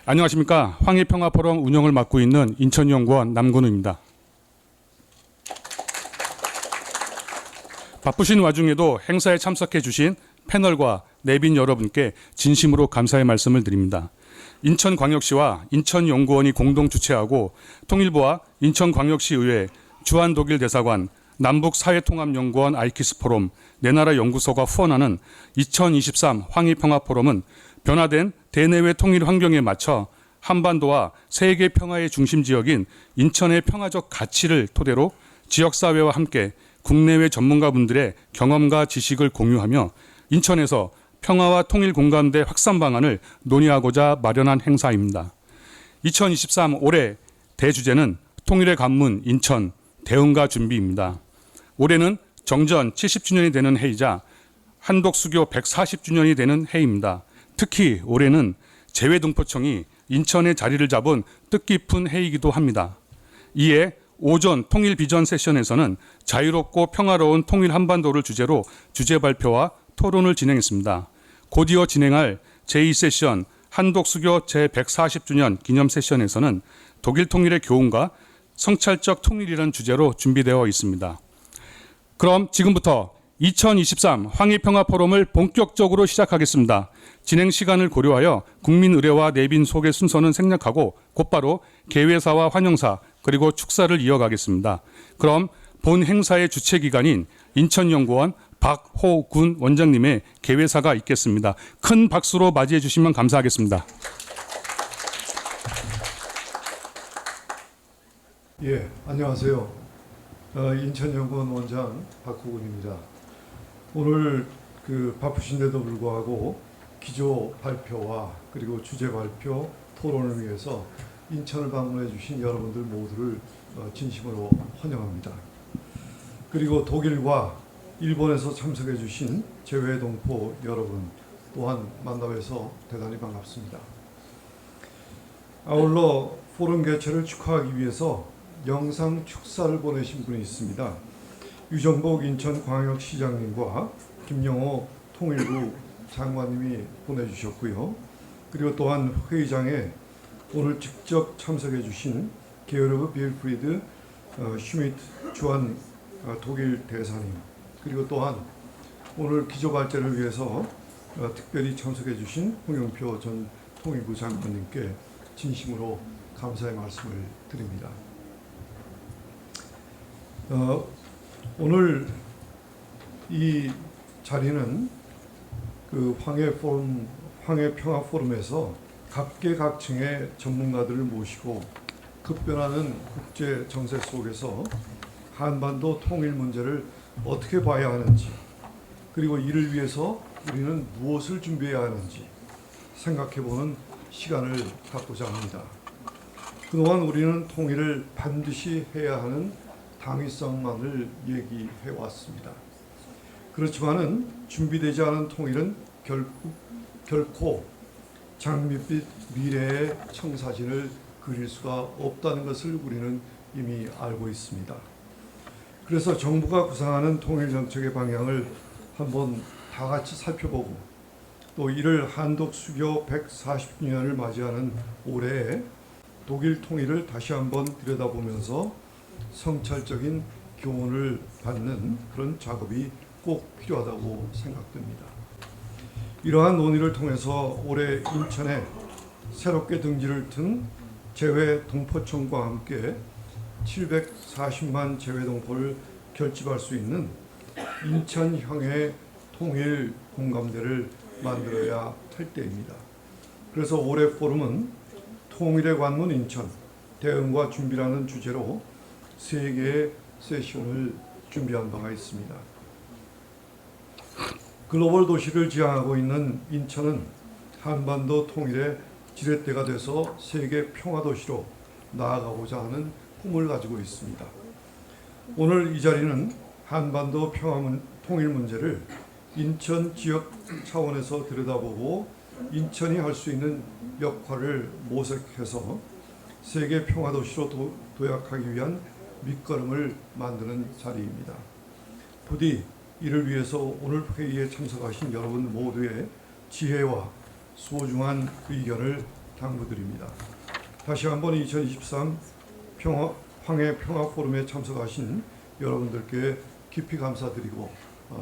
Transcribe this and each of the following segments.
안녕하십니까. 황해평화포럼 운영을 맡고 있는 인천연구원 남건우입니다. 바쁘신 와중에도 행사에 참석해 주신 패널과 내빈 여러분께 진심으로 감사의 말씀을 드립니다. 인천광역시와 인천연구원이 공동 주최하고 통일부와 인천광역시의회, 주한독일대사관, 남북사회통합연구원 아이키스 포럼, 내나라 연구소가 후원하는 2023 황해평화포럼은 변화된 대내외 통일 환경에 맞춰 한반도와 세계 평화의 중심 지역인 인천의 평화적 가치를 토대로 지역사회와 함께 국내외 전문가분들의 경험과 지식을 공유하며 인천에서 평화와 통일 공감대 확산 방안을 논의하고자 마련한 행사입니다. 2023 올해 대주제는 통일의 관문 인천 대응과 준비입니다. 올해는 정전 70주년이 되는 해이자 한독수교 140주년이 되는 해입니다. 특히 올해는 재외동포청이 인천에 자리를 잡은 뜻깊은 해이기도 합니다. 이에 오전 통일 비전 세션에서는 자유롭고 평화로운 통일 한반도를 주제로 주제 발표와 토론을 진행했습니다. 곧이어 진행할 제2세션 한독수교 제140주년 기념 세션에서는 독일 통일의 교훈과 성찰적 통일이라는 주제로 준비되어 있습니다. 그럼 지금부터 2023 황해평화포럼을 본격적으로 시작하겠습니다. 진행 시간을 고려하여 국민 의례와 내빈 소개 순서는 생략하고 곧바로 개회사와 환영사 그리고 축사를 이어가겠습니다. 그럼 본 행사의 주최기관인 인천연구원 박호군 원장님의 개회사가 있겠습니다. 큰 박수로 맞이해 주시면 감사하겠습니다. 예, 안녕하세요. 인천연구원 원장 박호군입니다. 오늘 바쁘신데도 불구하고 기조 발표와 그리고 주제 발표, 토론을 위해서 인천을 방문해 주신 여러분들 모두를 진심으로 환영합니다. 그리고 독일과 일본에서 참석해 주신 재외동포 여러분 또한 만나뵈서 대단히 반갑습니다. 아울러 포럼 개최를 축하하기 위해서 영상 축사를 보내신 분이 있습니다. 유정복 인천광역시장님과 김영호 통일부 장관님이 보내주셨고요. 그리고 또한 회의장에 오늘 직접 참석해 주신 게어르그 빌프리드 슈미트 주한 독일 대사님, 그리고 또한 오늘 기조 발제를 위해서 특별히 참석해 주신 홍영표 전 통일부 장관님께 진심으로 감사의 말씀을 드립니다. 오늘 이 자리는 황해평화포럼에서 각계각층의 전문가들을 모시고 급변하는 국제 정세 속에서 한반도 통일 문제를 어떻게 봐야 하는지, 그리고 이를 위해서 우리는 무엇을 준비해야 하는지 생각해보는 시간을 갖고자 합니다. 그동안 우리는 통일을 반드시 해야 하는 당위성만을 얘기해 왔습니다. 그렇지만은 준비되지 않은 통일은 결코 장밋빛 미래의 청사진을 그릴 수가 없다는 것을 우리는 이미 알고 있습니다. 그래서 정부가 구상하는 통일 정책의 방향을 한번 다 같이 살펴보고, 또 이를 한독 수교 140주년을 맞이하는 올해에 독일 통일을 다시 한번 들여다보면서 성찰적인 교훈을 받는 그런 작업이 꼭 필요하다고 생각됩니다. 이러한 논의를 통해서 올해 인천에 새롭게 등지를 튼 재외동포청과 함께 740만 재외동포를 결집할 수 있는 인천형의 통일 공감대를 만들어야 할 때입니다. 그래서 올해 포럼은 통일의 관문 인천, 대응과 준비라는 주제로 3개의 세션을 준비한 바가 있습니다. 글로벌 도시를 지향하고 있는 인천은 한반도 통일의 지렛대가 돼서 세계 평화도시로 나아가고자 하는 꿈을 가지고 있습니다. 오늘 이 자리는 한반도 통일 문제를 인천 지역 차원에서 들여다보고 인천이 할 수 있는 역할을 모색해서 세계 평화도시로 도약하기 위한 밑거름을 만드는 자리입니다. 부디 이를 위해서 오늘 회의에 참석하신 여러분 모두의 지혜와 소중한 의견을 당부드립니다. 다시 한번 2023 황해 평화 포럼에 참석하신 여러분들께 깊이 감사드리고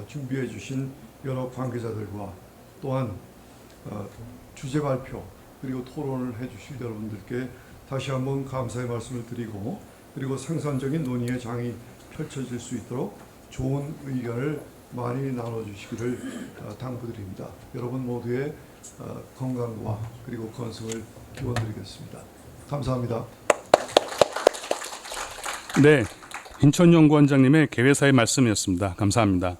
준비해 주신 여러 관계자들과 또한 주제 발표 그리고 토론을 해 주실 여러분들께 다시 한번 감사의 말씀을 드리고 그리고 생산적인 논의의 장이 펼쳐질 수 있도록 좋은 의견을 많이 나눠주시기를 당부드립니다. 여러분 모두의 건강과 그리고 건승을 기원드리겠습니다. 감사합니다. 네, 인천연구원장님의 개회사의 말씀이었습니다. 감사합니다.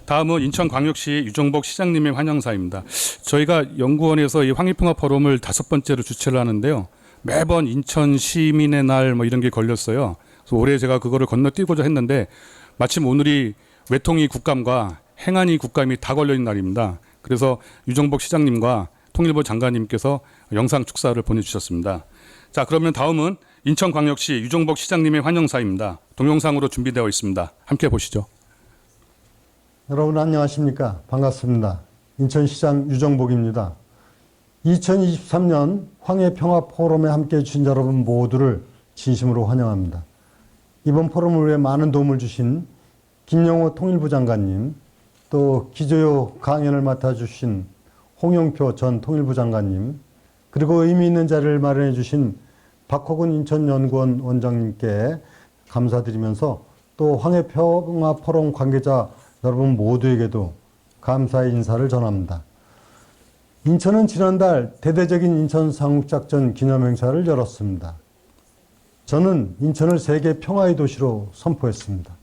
다음은 인천광역시 유정복 시장님의 환영사입니다. 저희가 연구원에서 이 황해평화 포럼을 5번째로 주최를 하는데요. 매번 인천 시민의 날 뭐 이런 게 걸렸어요. 그래서 올해 제가 그거를 건너뛰고자 했는데 마침 오늘이 외통위 국감과 행안위 국감이 다 걸려 있는 날입니다. 그래서 유정복 시장님과 통일부 장관님께서 영상 축사를 보내주셨습니다. 자, 그러면 다음은 인천광역시 유정복 시장님의 환영사입니다. 동영상으로 준비되어 있습니다. 함께 보시죠. 여러분 안녕하십니까? 반갑습니다. 인천시장 유정복입니다. 2023년 황해평화 포럼에 함께해 주신 여러분 모두를 진심으로 환영합니다. 이번 포럼을 위해 많은 도움을 주신 김영호 통일부 장관님, 또 기조요 강연을 맡아주신 홍영표 전 통일부 장관님, 그리고 의미 있는 자리를 마련해 주신 박호근 인천연구원 원장님께 감사드리면서 또 황해평화 포럼 관계자 여러분 모두에게도 감사의 인사를 전합니다. 인천은 지난달 대대적인 인천 상륙작전 기념행사를 열었습니다. 저는 인천을 세계 평화의 도시로 선포했습니다.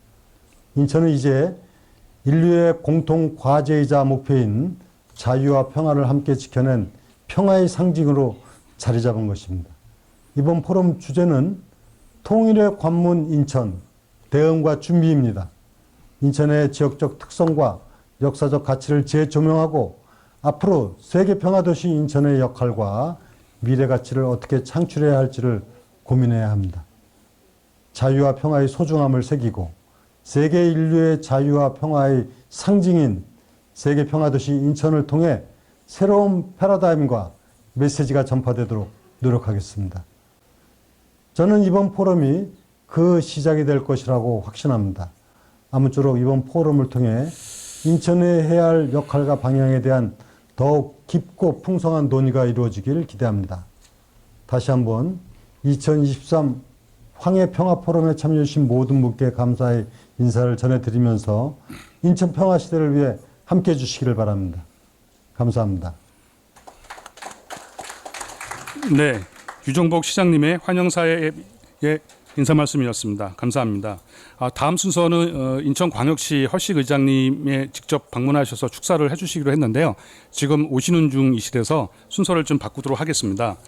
인천은 이제 인류의 공통 과제이자 목표인 자유와 평화를 함께 지켜낸 평화의 상징으로 자리 잡은 것입니다. 이번 포럼 주제는 통일의 관문 인천, 대응과 준비입니다. 인천의 지역적 특성과 역사적 가치를 재조명하고 앞으로 세계 평화도시 인천의 역할과 미래 가치를 어떻게 창출해야 할지를 고민해야 합니다. 자유와 평화의 소중함을 새기고 세계 인류의 자유와 평화의 상징인 세계 평화도시 인천을 통해 새로운 패러다임과 메시지가 전파되도록 노력하겠습니다. 저는 이번 포럼이 그 시작이 될 것이라고 확신합니다. 아무쪼록 이번 포럼을 통해 인천이 해야 할 역할과 방향에 대한 더욱 깊고 풍성한 논의가 이루어지기를 기대합니다. 다시 한번 2023 황해평화 포럼에 참여해 주신 모든 분께 감사의 인사를 전해드리면서 인천 평화 시대를 위해 함께해 주시기를 바랍니다. 감사합니다. 네, 유정복 시장님의 환영사의 인사 말씀이었습니다. 감사합니다. 다음 순서는 인천광역시 허식 의장님의 직접 방문하셔서 축사를 해주시기로 했는데요. 지금 오시는 중이시라서 순서를 좀 바꾸도록 하겠습니다.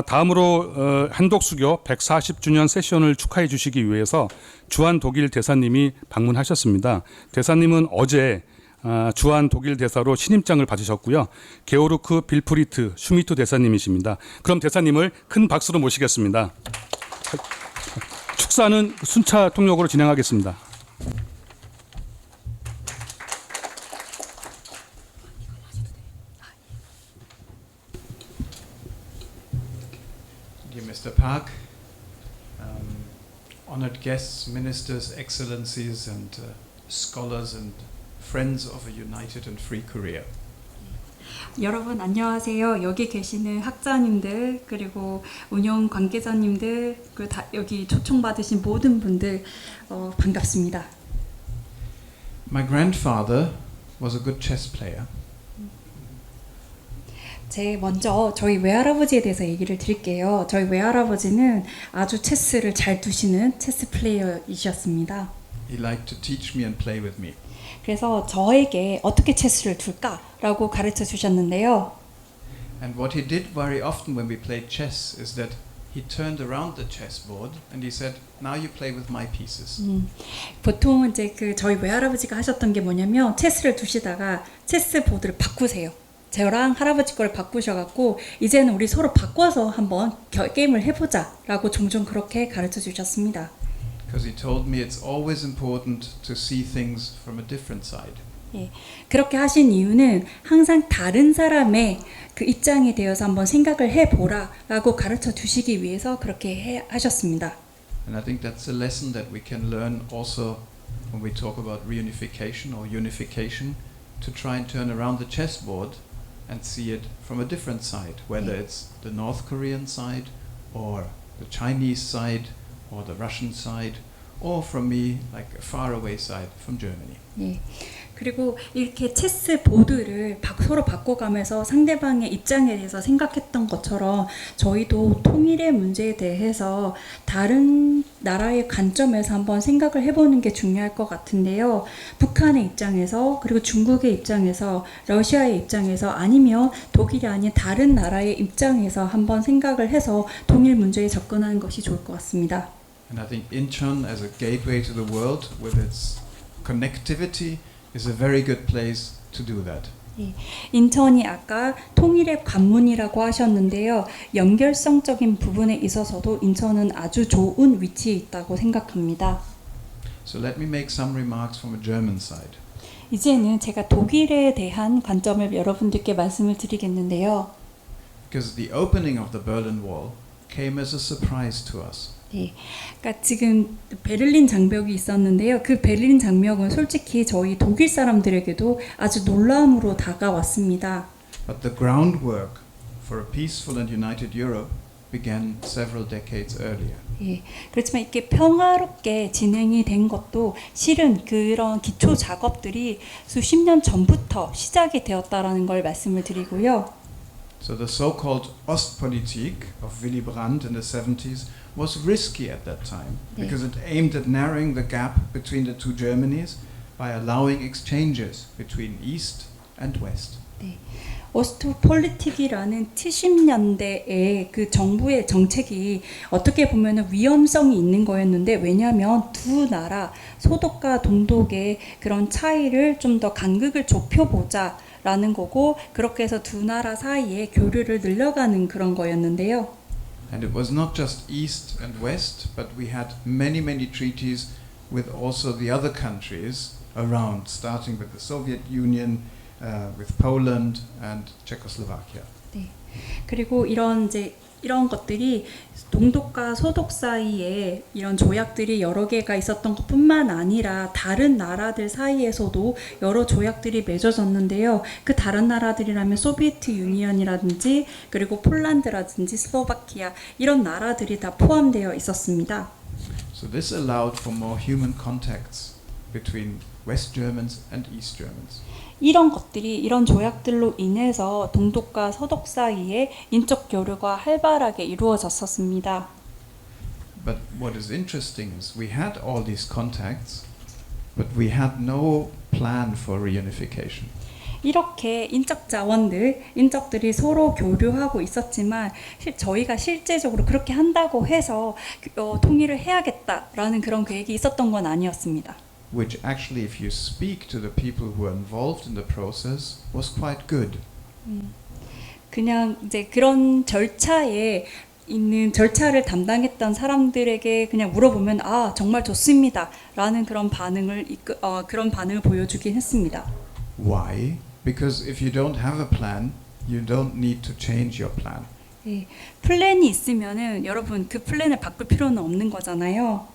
다음으로 한독수교 140주년 세션을 축하해 주시기 위해서 주한 독일 대사님이 방문하셨습니다. 대사님은 어제 주한 독일 대사로 신임장을 받으셨고요. 게오르크 빌프리트 슈미트 대사님이십니다. 그럼 대사님을 큰 박수로 모시겠습니다. 축사는 순차 통역으로 진행하겠습니다. Dear Mr. Park, honored guests, ministers, excellencies, and scholars and friends of a united and free Korea. 여러분 안녕하세요. 여기 계시는 학자님들 그리고 운영 관계자님들 그리고 다 여기 초청받으신 모든 분들 반갑습니다. My grandfather was a good chess player. 먼저 저희 외할아버지에 대해서 얘기를 드릴게요. 저희 외할아버지는 아주 체스를 잘 두시는 체스 플레이어이셨습니다. He liked to teach me and play with me. 그래서 저에게 어떻게 체스를 둘까라고 가르쳐 주셨는데요. And what he did very often when we played chess is that he turned around the chessboard and he said, "Now you play with my pieces." 보통 이제 저희 외할아버지가 하셨던 게 뭐냐면 체스를 두시다가 체스 보드를 바꾸세요. 저랑 할아버지 걸 바꾸셔갖고 이제는 우리 서로 바꿔서 한번 게임을 해보자라고 종종 그렇게 가르쳐 주셨습니다. Because he told me it's always important to see things from a different side. 예, 그렇게 하신 이유는 항상 다른 사람의 그 입장에 대해서 한번 생각을 해보라라고 가르쳐 주시기 위해서 그렇게 하셨습니다. And I think that's a lesson that we can learn also when we talk about reunification or unification, to try and turn around the chessboard and see it from a different side, whether it's the North Korean side or the Chinese side or the Russian side, or from me, like a faraway side from Germany. 예. 그리고 이렇게 체스 보드를 서로 바꿔가면서 상대방의 입장에 대해서 생각했던 것처럼 저희도 통일의 문제에 대해서 다른 나라의 관점에서 한번 생각을 해보는 게 중요할 것 같은데요. 북한의 입장에서, 그리고 중국의 입장에서, 러시아의 입장에서, 아니면 독일이 아닌 다른 나라의 입장에서 한번 생각을 해서 통일 문제에 접근하는 것이 좋을 것 같습니다. And I think Incheon, as a gateway to the world with its connectivity, is a very good place to do that. 예, 인천이 아까 통일의 관문이라고 하셨는데요. 연결성적인 부분에 있어서도 인천은 아주 좋은 위치에 있다고 생각합니다. So let me make some remarks from a German side. 이제는 제가 독일에 대한 관점을 여러분들께 말씀을 드리겠는데요. Because the opening of the Berlin Wall came as a surprise to us. 예, 그러니까 지금 베를린 장벽이 있었는데요. 그 베를린 장벽은 솔직히 저희 독일 사람들에게도 아주 놀라움으로 다가왔습니다. But the groundwork for a peaceful and united Europe began several decades earlier. 예, 그렇지만 이렇게 평화롭게 진행이 된 것도 실은 그런 기초 작업들이 수십 년 전부터 시작이 되었다라는 걸 말씀을 드리고요. So the so-called Ostpolitik of Willy Brandt in the 70s was risky at that time because it aimed at narrowing the gap between the two Germanys by allowing exchanges between East and West. 오스트폴리틱이라는 70년대의 그 정부의 정책이 어떻게 보면 위험성이 있는 거였는데, 왜냐하면 두 나라 소독과 동독의 그런 차이를 좀 더 간극을 좁혀보자 라는 거고, 그렇게 해서 두 나라 사이에 교류를 늘려가는 그런 거였는데요. And it was not just East and West, but we had many treaties with also the other countries around, starting with the Soviet Union, with Poland and Czechoslovakia. 네. 그리고 이런 것들이 동독과 소독 사이에 이런 조약들이 여러 개가 있었던 것뿐만 아니라 다른 나라들 사이에서도 여러 조약들이 맺어졌는데요. 그 다른 나라들이라면 소비에트 유니언이라든지 그리고 폴란드라든지 슬로바키아, 이런 나라들이 다 포함되어 있었습니다. So this allowed for more human contacts between West Germans and East Germans. 이런 조약들로 인해서 동독과 서독 사이에 인적 교류가 활발하게 이루어졌었습니다. But what is interesting is we had all these contacts, but we had no plan for reunification. 이렇게 인적들이 서로 교류하고 있었지만 저희가 실제적으로 그렇게 한다고 해서 통일을 해야겠다라는 그런 계획이 있었던 건 아니었습니다. Which actually, if you speak to the people who are involved in the process, was quite good. 그냥 이제 그런 절차를 담당했던 사람들에게 그냥 물어보면 정말 좋습니다라는 그런 반응을 보여주긴 했습니다. Why? Because if you don't have a plan, you don't need to change your plan. 예, 플랜이 있으면은 여러분 그 플랜을 바꿀 필요는 없는 거잖아요.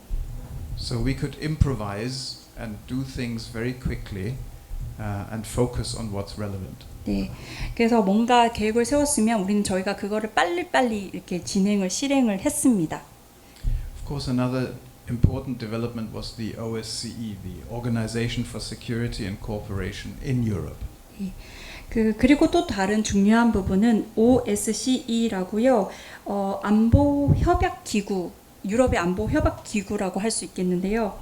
So we could improvise and do things very quickly and focus on what's relevant. 네, 그래서 뭔가 계획을 세웠으면 저희가 그거를 빨리빨리 이렇게 실행을 했습니다. Of course, another important development was the OSCE, the Organization for Security and Cooperation in Europe. 그리고 또 다른 중요한 부분은 OSCE라고요. 유럽의 안보 협약 기구라고 할 수 있겠는데요.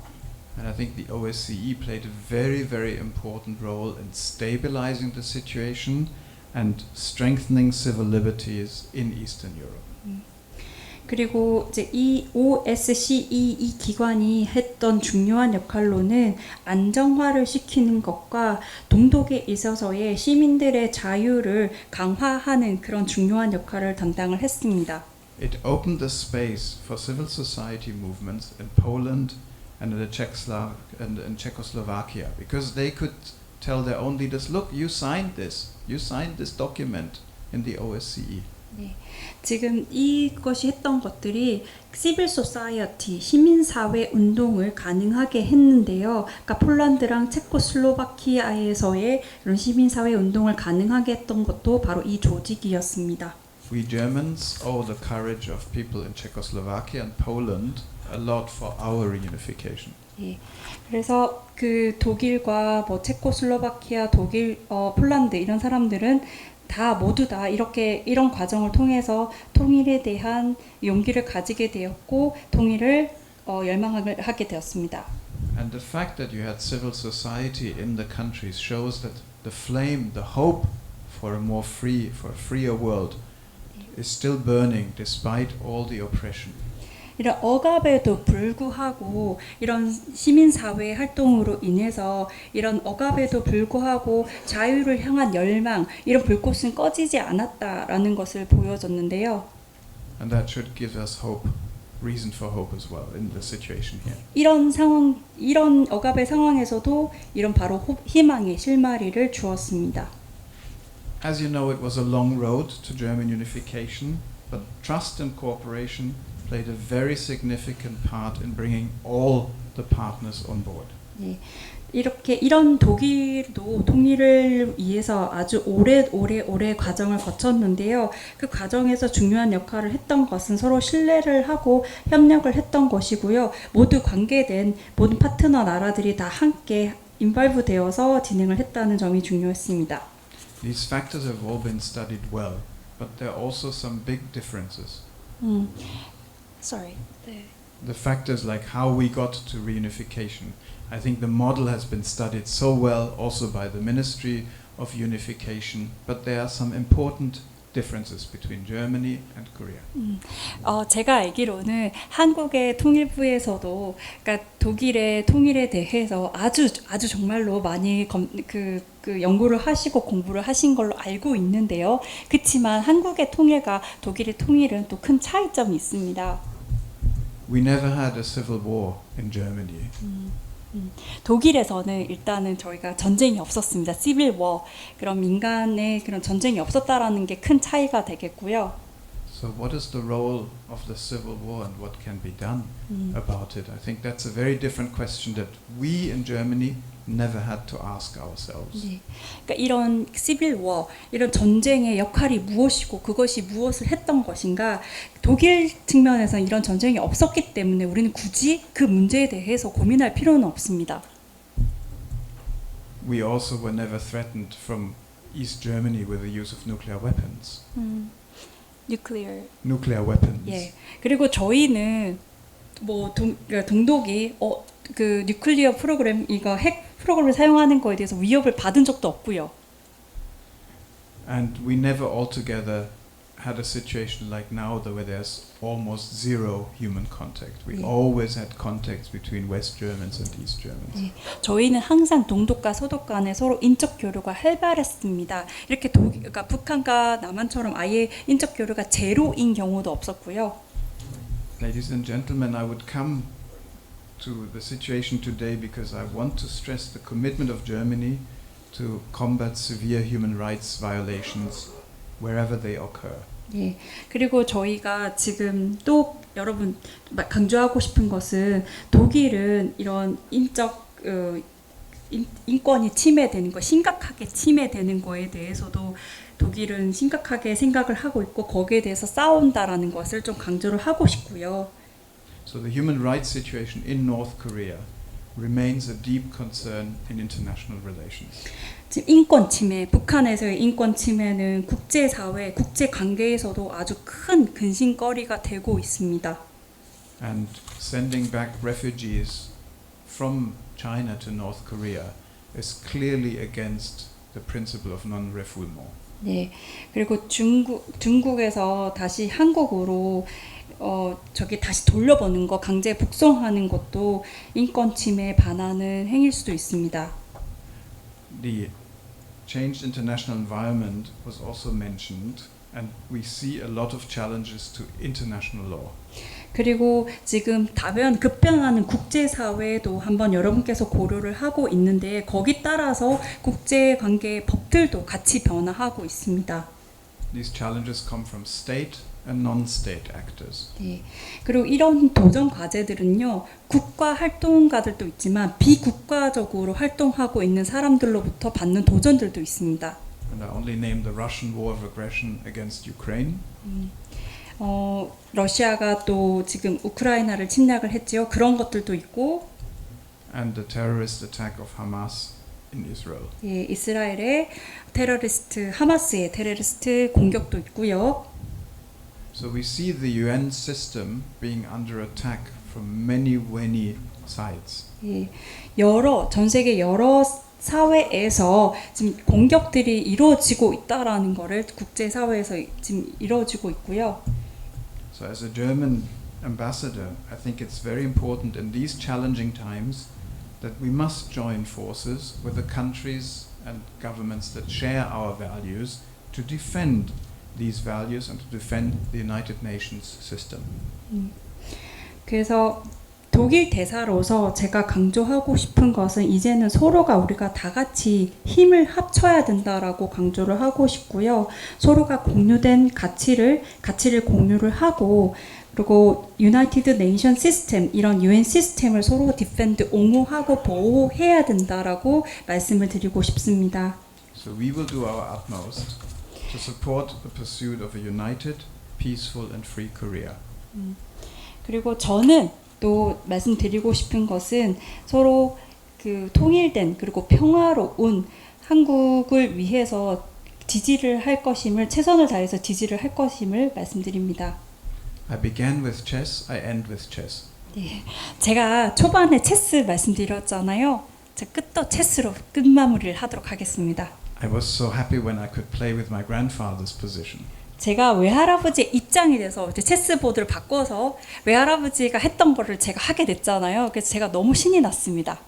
And I think the OSCE played a very important role in stabilizing the situation and strengthening civil liberties in Eastern Europe. 그리고 이제 이 OSCE 이 기관이 했던 중요한 역할로는 안정화를 시키는 것과 동독에 있어서의 시민들의 자유를 강화하는 그런 중요한 역할을 담당을 했습니다. It opened the space for civil society movements in Poland and in Czechoslovakia because they could tell their own leaders, look, you signed this document in the OSCE. 네, 지금 이것이 했던 것들이 시빌 소사이어티 시민사회 운동을 가능하게 했는데요. 그러니까 폴란드랑 체코슬로바키아에서의 이런 시민사회 운동을 가능하게 했던 것도 바로 이 조직이었습니다. We Germans owe the courage of people in Czechoslovakia and Poland a lot for our reunification. 예, 그래서 그 독일과 뭐 체코슬로바키아, 독일, 폴란드 이런 사람들은 다 모두 다 이런 과정을 통해서 통일에 대한 용기를 가지게 되었고 통일을 열망하게 되었습니다. And the fact that you had civil society in the countries shows that the flame, the hope for a more free, for a freer world is still burning despite all the oppression. 이런 억압에도 불구하고 이런 시민사회 활동으로 인해서 이런 억압에도 불구하고 자유를 향한 열망 이런 불꽃은 꺼지지 않았다라는 것을 보여줬는데요. And that should give us hope, reason for hope as well in the situation here. 이런 상황, 이런 억압의 상황에서도 이런 바로 희망의 실마리를 주었습니다. As you know, it was a long road to German unification, but trust and cooperation played a very significant part in bringing all the partners on board. 예, 이런 독일도 통일을 위해서 아주 오래 과정을 거쳤는데요. 그 과정에서 중요한 역할을 했던 것은 서로 신뢰를 하고 협력을 했던 것이고요. 모두 관계된 모든 파트너 나라들이 다 함께 인발브 되어서 진행을 했다는 점이 중요했습니다. These factors have all been studied well, but there are also some big differences. Sorry. 네. The factors like how we got to reunification. I think the model has been studied so well also by the Ministry of Unification, but there are some important differences between Germany and Korea. 제가 알기로는 한국의 통일부에서도 그러니까 독일의 통일에 대해서 아주 정말로 많이 그 연구를 하시고 공부를 하신 걸로 알고 있는데요. 그렇지만 한국의 통일과 독일의 통일은 또 큰 차이점이 있습니다. We never had a civil war in Germany. 독일에서는 일단은 저희가 전쟁이 없었습니다. 시빌 워 그런 민간의 그런 전쟁이 없었다라는 게 큰 차이가 되겠고요. So what is the role of the civil war and what can be done about it? I think that's a very different question that we in Germany never had to ask ourselves. 네. 그러니까 이런 시빌 워, 이런 전쟁의 역할이 무엇이고 그것이 무엇을 했던 것인가? 독일 측면에서는 이런 전쟁이 없었기 때문에 우리는 굳이 그 문제에 대해서 고민할 필요는 없습니다. We also were never threatened from East Germany with the use of nuclear weapons. Nuclear weapons. 예. 그리고 저희는 뭐 동독이 그 뉴클리어 프로그램 이거 핵 프로그램을 사용하는 거에 대해서 위협을 받은 적도 없고요. And we never altogether had a situation like now where there's almost zero human contact. We always had contacts between West Germans and East Germans. 예. 저희는 항상 동독과 서독 간에 서로 인적 교류가 활발했습니다. 이렇게 그러니까 북한과 남한처럼 아예 인적 교류가 제로인 경우도 없었고요. Ladies and gentlemen, I would come to the situation today because I want to stress the commitment of Germany to combat severe human rights violations wherever they occur. 예. 그리고 저희가 지금 또 여러분 강조하고 싶은 것은 독일은 이런 인권이 침해되는 거, 심각하게 침해되는 거에 대해서도 독일은 심각하게 생각을 하고 있고 거기에 대해서 싸운다라는 것을 좀 강조를 하고 싶고요. So the human rights situation in North Korea remains a deep concern in international relations. 지금 인권 침해, 북한에서의 인권 침해는 국제사회, 국제 관계에서도 아주 큰 근심거리가 되고 있습니다. And sending back refugees from China to North Korea is clearly against the principle of non-refoulement. 네, 그리고 중국에서 다시 한국으로 저기 다시 돌려보는 거, 강제 북송하는 것도 인권 침해에 반하는 행위일 수도 있습니다. The changed international environment was also mentioned and we see a lot of challenges to international law. 그리고 지금 급변하는 국제사회도 한번 여러분께서 고려를 하고 있는데 거기 따라서 국제관계 법들도 같이 변화하고 있습니다. These challenges come from state and non-state actors. 네. 그리고 이런 도전 과제들은요, 국가 활동가들도 있지만 비국가적으로 활동하고 있는 사람들로부터 받는 도전들도 있습니다. And I only name the Russian war of aggression against Ukraine. 러시아가 또 지금 우크라이나를 침략을 했지요. 그런 것들도 있고, And the terrorist attack of Hamas in Israel. 예, 이스라엘의 하마스의 테러리스트 공격도 있고요. So we see the UN system being under attack from many sides. 예, 전 세계 여러 사회에서 지금 공격들이 이루어지고 있다라는 거를 국제 사회에서 지금 이루어지고 있고요. So as a German ambassador, I think it's very important in these challenging times that we must join forces with the countries and governments that share our values to defend these values and to defend the United Nations system. 그래서 독일 대사로서 제가 강조하고 싶은 것은 이제는 서로가 우리가 다 같이 힘을 합쳐야 된다라고 강조를 하고 싶고요. 서로가 공유된 가치를 공유를 하고 그리고 United Nation 시스템 이런 UN 시스템을 서로 디펜드 옹호하고 보호해야 된다라고 말씀을 드리고 싶습니다. So we will do our utmost to support the pursuit of a united, peaceful and free Korea. 그리고 저는 또 말씀드리고 싶은 것은 서로 그 통일된 그리고 평화로운 한국을 위해서 지지를 할 것임을 최선을 다해서 지지를 할 것임을 말씀드립니다. I began with chess, I end with chess. 네, 제가 초반에 체스 말씀드렸잖아요. 제 끝도 체스로 끝마무리를 하도록 하겠습니다. I was so happy when I could play with my grandfather's position. 제가 외할아버지의 입장이 돼서 이제 체스보드를 바꿔서 외할아버지가 했던 거를 제가 하게 됐잖아요. 그래서 제가 너무 신이 났습니다.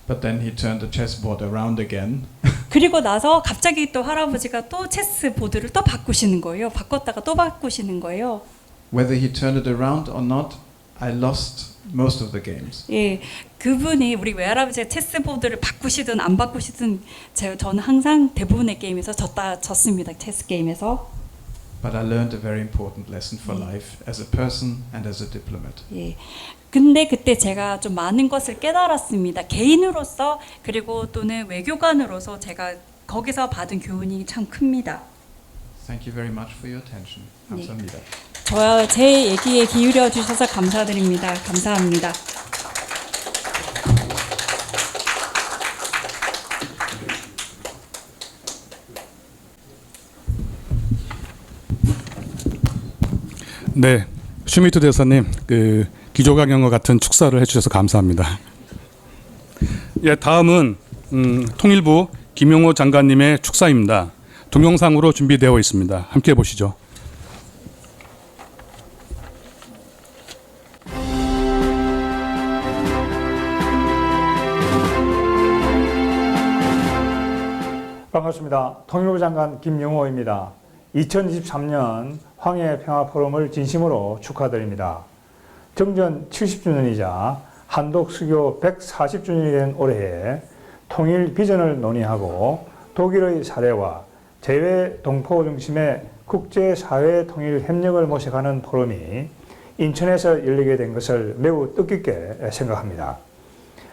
But then he turned the chessboard around again. 그리고 나서 갑자기 또 할아버지가 또 체스보드를 또 바꾸시는 거예요. 바꿨다가 또 바꾸시는 거예요. Whether he turned it around or not, I lost most of the games. 예, 그분이 우리 외할아버지가 체스보드를 바꾸시든 안 바꾸시든 저는 항상 대부분의 게임에서 졌습니다. 체스 게임에서. But I learned a very important lesson for life as a person and as a diplomat. 예. 근데 그때 제가 좀 많은 것을 깨달았습니다. 개인으로서 그리고 또는 외교관으로서 제가 거기서 받은 교훈이 참 큽니다. Thank you very much for your attention. 감사합니다. 제 얘기에 기울여 주셔서 감사드립니다. 감사합니다. 네, 슈미트 대사님, 그 기조강연과 같은 축사를 해주셔서 감사합니다. 예, 다음은 통일부 김용호 장관님의 축사입니다. 동영상으로 준비되어 있습니다. 함께 보시죠. 반갑습니다. 통일부 장관 김용호입니다. 2023년 황해 평화포럼을 진심으로 축하드립니다. 정전 70주년이자 한독 수교 140주년이 된 올해에 통일 비전을 논의하고 독일의 사례와 재외 동포 중심의 국제사회 통일 협력을 모색하는 포럼이 인천에서 열리게 된 것을 매우 뜻깊게 생각합니다.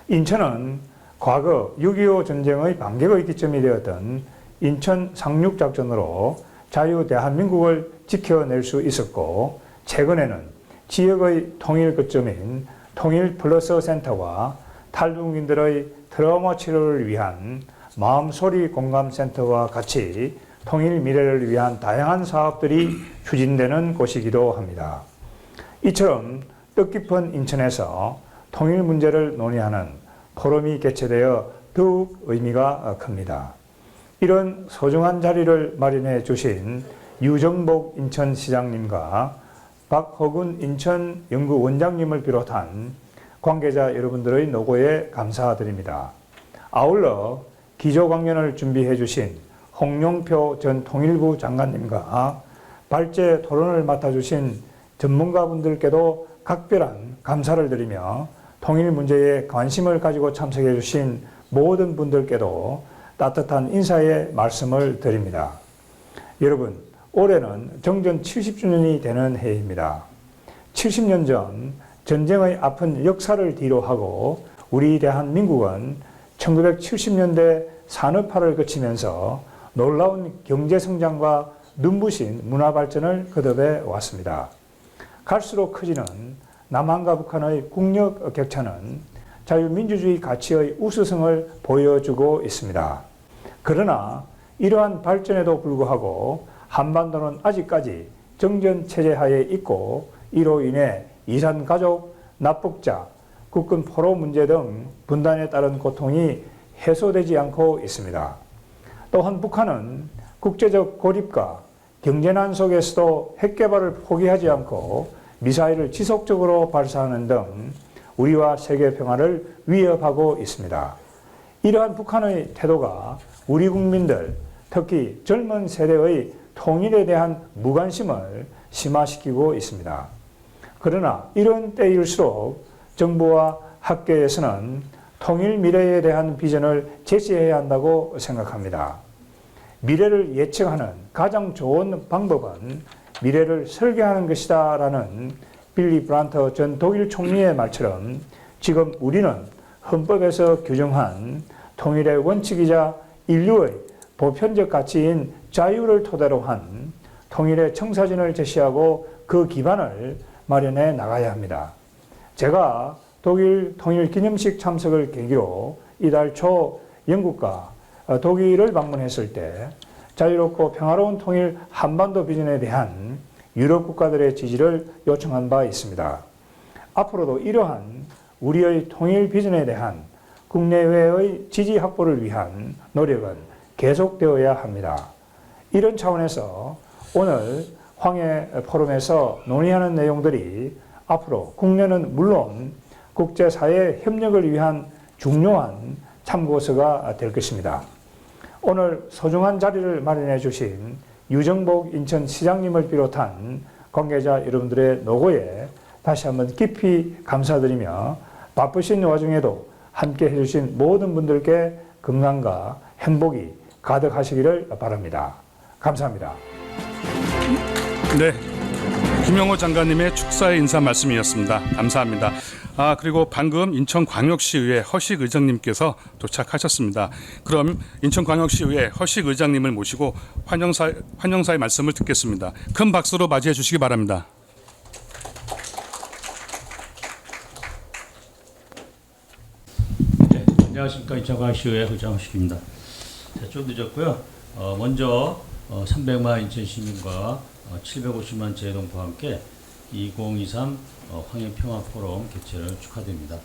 인천은 과거 6.25 전쟁의 반격의 기점이 되었던 인천 상륙작전으로 자유 대한민국을 지켜낼 수 있었고, 최근에는 지역의 통일 거점인 통일 플러스 센터와 탈북민들의 트라우마 치료를 위한 마음소리 공감센터와 같이 통일 미래를 위한 다양한 사업들이 추진되는 곳이기도 합니다. 이처럼 뜻깊은 인천에서 통일 문제를 논의하는 포럼이 개최되어 더욱 의미가 큽니다. 이런 소중한 자리를 마련해 주신 유정복 인천시장님과 박허군 인천연구원장님을 비롯한 관계자 여러분들의 노고에 감사드립니다. 아울러 기조강연을 준비해 주신 홍용표 전 통일부 장관님과 발제 토론을 맡아주신 전문가분들께도 각별한 감사를 드리며 통일 문제에 관심을 가지고 참석해 주신 모든 분들께도 따뜻한 인사의 말씀을 드립니다. 여러분, 올해는 정전 70주년이 되는 해입니다. 70년 전 전쟁의 아픈 역사를 뒤로하고 우리 대한민국은 1970년대 산업화를 거치면서 놀라운 경제성장과 눈부신 문화발전을 거듭해 왔습니다. 갈수록 커지는 남한과 북한의 국력 격차는 자유민주주의 가치의 우수성을 보여주고 있습니다. 그러나 이러한 발전에도 불구하고 한반도는 아직까지 정전체제 하에 있고 이로 인해 이산가족, 납북자, 국군 포로 문제 등 분단에 따른 고통이 해소되지 않고 있습니다. 또한 북한은 국제적 고립과 경제난 속에서도 핵개발을 포기하지 않고 미사일을 지속적으로 발사하는 등 우리와 세계 평화를 위협하고 있습니다. 이러한 북한의 태도가 우리 국민들, 특히 젊은 세대의 통일에 대한 무관심을 심화시키고 있습니다. 그러나 이런 때일수록 정부와 학계에서는 통일 미래에 대한 비전을 제시해야 한다고 생각합니다. 미래를 예측하는 가장 좋은 방법은 미래를 설계하는 것이다 라는 빌리 브란트 전 독일 총리의 말처럼 지금 우리는 헌법에서 규정한 통일의 원칙이자 인류의 보편적 가치인 자유를 토대로 한 통일의 청사진을 제시하고 그 기반을 마련해 나가야 합니다. 제가 독일 통일 기념식 참석을 계기로 이달 초 영국과 독일을 방문했을 때 자유롭고 평화로운 통일 한반도 비전에 대한 유럽 국가들의 지지를 요청한 바 있습니다. 앞으로도 이러한 우리의 통일 비전에 대한 국내외의 지지 확보를 위한 노력은 계속되어야 합니다. 이런 차원에서 오늘 황해 포럼에서 논의하는 내용들이 앞으로 국내는 물론 국제사회 협력을 위한 중요한 참고서가 될 것입니다. 오늘 소중한 자리를 마련해 주신 유정복 인천시장님을 비롯한 관계자 여러분들의 노고에 다시 한번 깊이 감사드리며 바쁘신 와중에도 함께 해주신 모든 분들께 건강과 행복이 가득하시기를 바랍니다. 감사합니다. 네, 김영호 장관님의 축사의 인사 말씀이었습니다. 감사합니다. 그리고 방금 인천광역시의회 허식 의장님께서 도착하셨습니다. 그럼 인천광역시의회 허식 의장님을 모시고 환영사의 말씀을 듣겠습니다. 큰 박수로 맞이해 주시기 바랍니다. 네, 안녕하십니까. 인천광역시의회 의장 허식입니다. 좀 늦었고요. 먼저 300만 인천 시민과 750만 재동포와 함께 2023 황해평화 포럼 개최를 축하드립니다.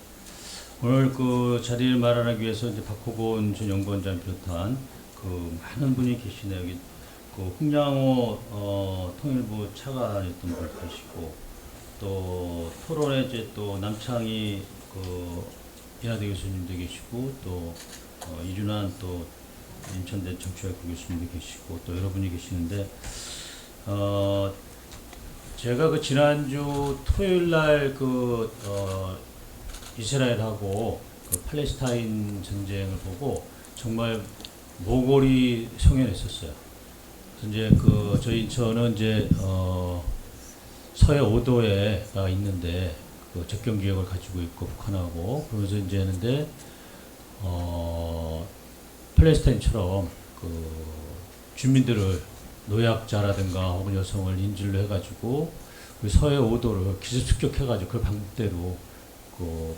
오늘 그 자리를 마련하기 위해서 이제 박호곤 전 연구원장 비롯한 그 많은 분이 계시네요. 여기 그 홍양호 통일부 차관이었던 분 계시고 또 토론에 이제 또 남창희 그 이하대 교수님도 계시고 또 이준환 또 인천대 정치학부 교수님도 계시고 또 여러분이 계시는데 제가 그 지난주 토요일 날 이스라엘하고 그 팔레스타인 전쟁을 보고 정말 모골이 성연했었어요. 이제 저희 인천은 이제 서해 5도에 있는데 그 접경 지역을 가지고 있고 북한하고 그러면서 이제 하는데 팔레스타인처럼 그 주민들을 노약자라든가 혹은 여성을 인질로 해가지고 그 서해 5도를 기습 습격해가지고 그 방법대로 그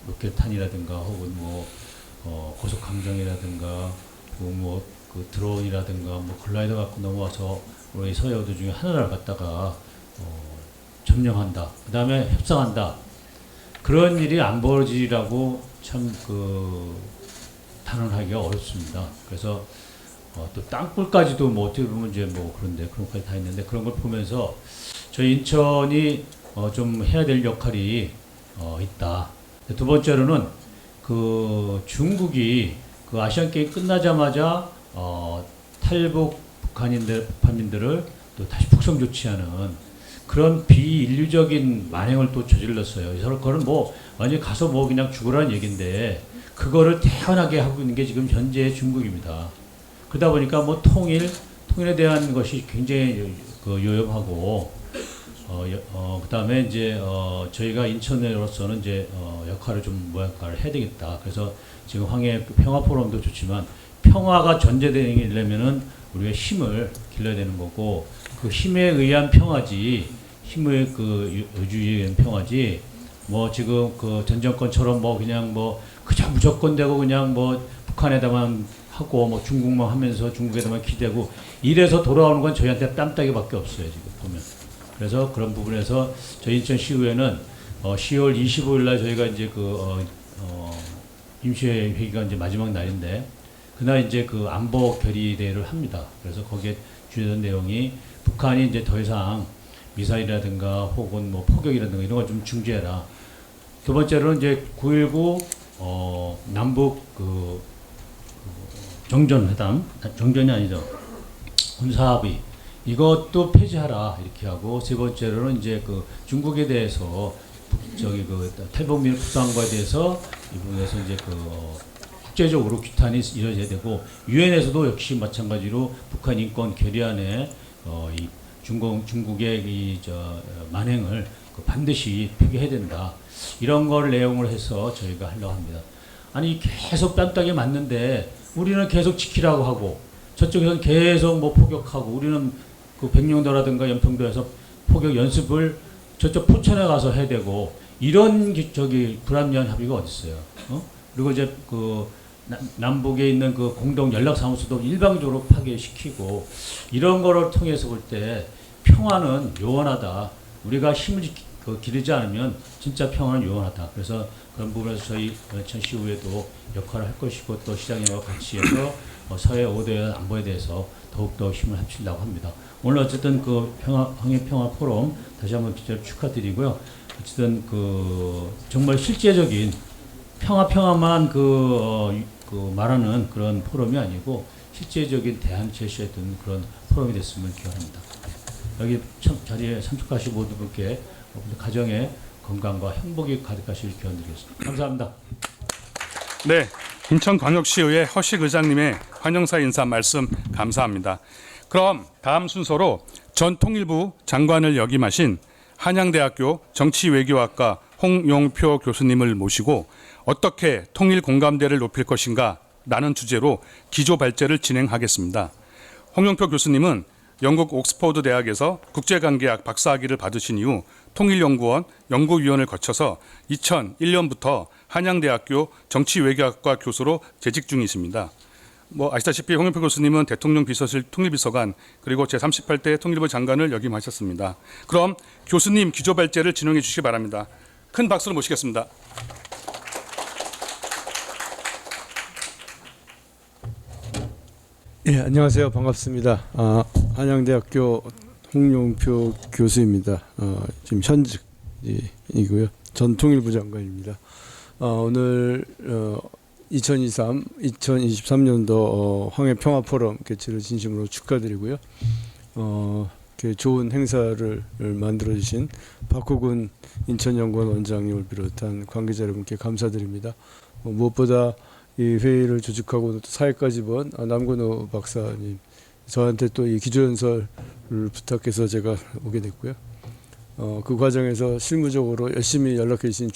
로켓탄이라든가 혹은 고속강정이라든가 그 드론이라든가 글라이더 갖고 넘어와서 우리 서해 5도 중에 하나를 갖다가 점령한다. 그 다음에 협상한다. 그런 일이 안 벌어지라고 참 단언하기가 어렵습니다. 그래서 또 땅굴까지도 어떻게 보면 이제 그런데 그런 것까지 다 있는데 그런 걸 보면서 저희 인천이 좀 해야 될 역할이 있다. 두 번째로는 그 중국이 그 아시안 게임 끝나자마자 탈북 북한민들을 또 다시 북송 조치하는 그런 비인류적인 만행을 또 저질렀어요. 그거는 뭐 완전히 가서 뭐 그냥 죽으라는 얘기인데 그거를 태연하게 하고 있는 게 지금 현재 중국입니다. 그러다 보니까 뭐 통일에 대한 것이 굉장히 요염하고 그다음에 이제 저희가 인천으로서는 이제 역할을 좀 역할을 해야 되겠다. 그래서 지금 황해 평화 포럼도 좋지만 평화가 전제되려면은 우리가 힘을 길러야 되는 거고 그 힘에 의한 평화지 힘의 그 의주에 의한 평화지 뭐 지금 그 전 정권처럼 뭐 그냥 뭐 그냥 무조건 되고 그냥 뭐 북한에다만 하고 뭐 중국만 하면서 중국에다만 기대고 이래서 돌아오는 건 저희한테 땀따기밖에 없어요 지금 보면. 그래서 그런 부분에서 저희 인천시의회는 10월 25일 날 저희가 이제 임시회 회의가 이제 마지막 날인데 그날 이제 그 안보 결의대회를 합니다. 그래서 거기에 주된 내용이 북한이 이제 더 이상 미사일이라든가 혹은 뭐 포격이라든가 이런 걸 좀 중지해라. 두 번째로는 이제 9.19 남북 정전회담, 정전이 아니죠. 군사합의 이것도 폐지하라 이렇게 하고 세 번째로는 이제 그 중국에 대해서 탈북민 부상과에 대해서 이 부분에서 이제 국제적으로 규탄이 이루어져야 되고 유엔에서도 역시 마찬가지로 북한 인권 결의안에 이 중국의 만행을 반드시 표기해야 된다. 이런 걸 내용을 해서 저희가 하려고 합니다. 아니 계속 뺨따기 맞는데 우리는 계속 지키라고 하고 저쪽에서는 계속 뭐 포격하고 우리는 그 백령도라든가 연평도에서 포격 연습을 저쪽 포천에 가서 해야 되고 이런 불합리한 합의가 어디 있어요? 그리고 이제 남북에 있는 그 공동 연락 사무소도 일방적으로 파괴시키고 이런 거를 통해서 볼 때 평화는 요원하다. 우리가 힘을 기르지 않으면 진짜 평화는 요원하다. 그래서 그런 부분에서 저희 인천시의회도 역할을 할 것이고 또 시장님과 같이 해서 사회 5대 안보에 대해서 더욱더 힘을 합친다고 합니다. 오늘 어쨌든 황해 평화 포럼 다시 한번 기자를 축하드리고요. 어쨌든 정말 실제적인 평화만 말하는 그런 포럼이 아니고 실제적인 대안을 제시했던 그런 포럼이 됐으면 기원합니다. 여기 자리에 참석하신 모든 분께 가정의 건강과 행복이 가득하시길 기원드리겠습니다. 감사합니다. 네, 인천광역시의회 허식 의장님의 환영사 인사 말씀 감사합니다. 그럼 다음 순서로 전 통일부 장관을 역임하신 한양대학교 정치외교학과 홍용표 교수님을 모시고 어떻게 통일 공감대를 높일 것인가 라는 주제로 기조 발제를 진행하겠습니다. 홍용표 교수님은 영국 옥스퍼드 대학에서 국제관계학 박사학위를 받으신 이후 통일연구원 연구위원을 거쳐서 2001년부터 한양대학교 정치외교학과 교수로 재직 중이십니다. 뭐 아시다시피 홍영표 교수님은 대통령 비서실 통일비서관 그리고 제38대 통일부 장관을 역임하셨습니다. 그럼 교수님 기조 발제를 진행해 주시기 바랍니다. 큰 박수로 모시겠습니다. 예, 안녕하세요. 반갑습니다. 한양대학교 홍용표 교수입니다. 지금 현직이고요. 전 통일부 장관입니다. 오늘 2023년도 황해 평화 포럼 개최를 진심으로 축하드리고요. 이렇게 좋은 행사를 만들어 주신 박호근 인천연구원 원장님을 비롯한 관계자 여러분께 감사드립니다. 무엇보다 이 회의를 조직하고 또 사회까지 본 남건호 박사님 저한테 또 이 기조연설을 부탁해서 제가 오게 됐고요. 그 과정에서 실무적으로 열심히 연락해 주신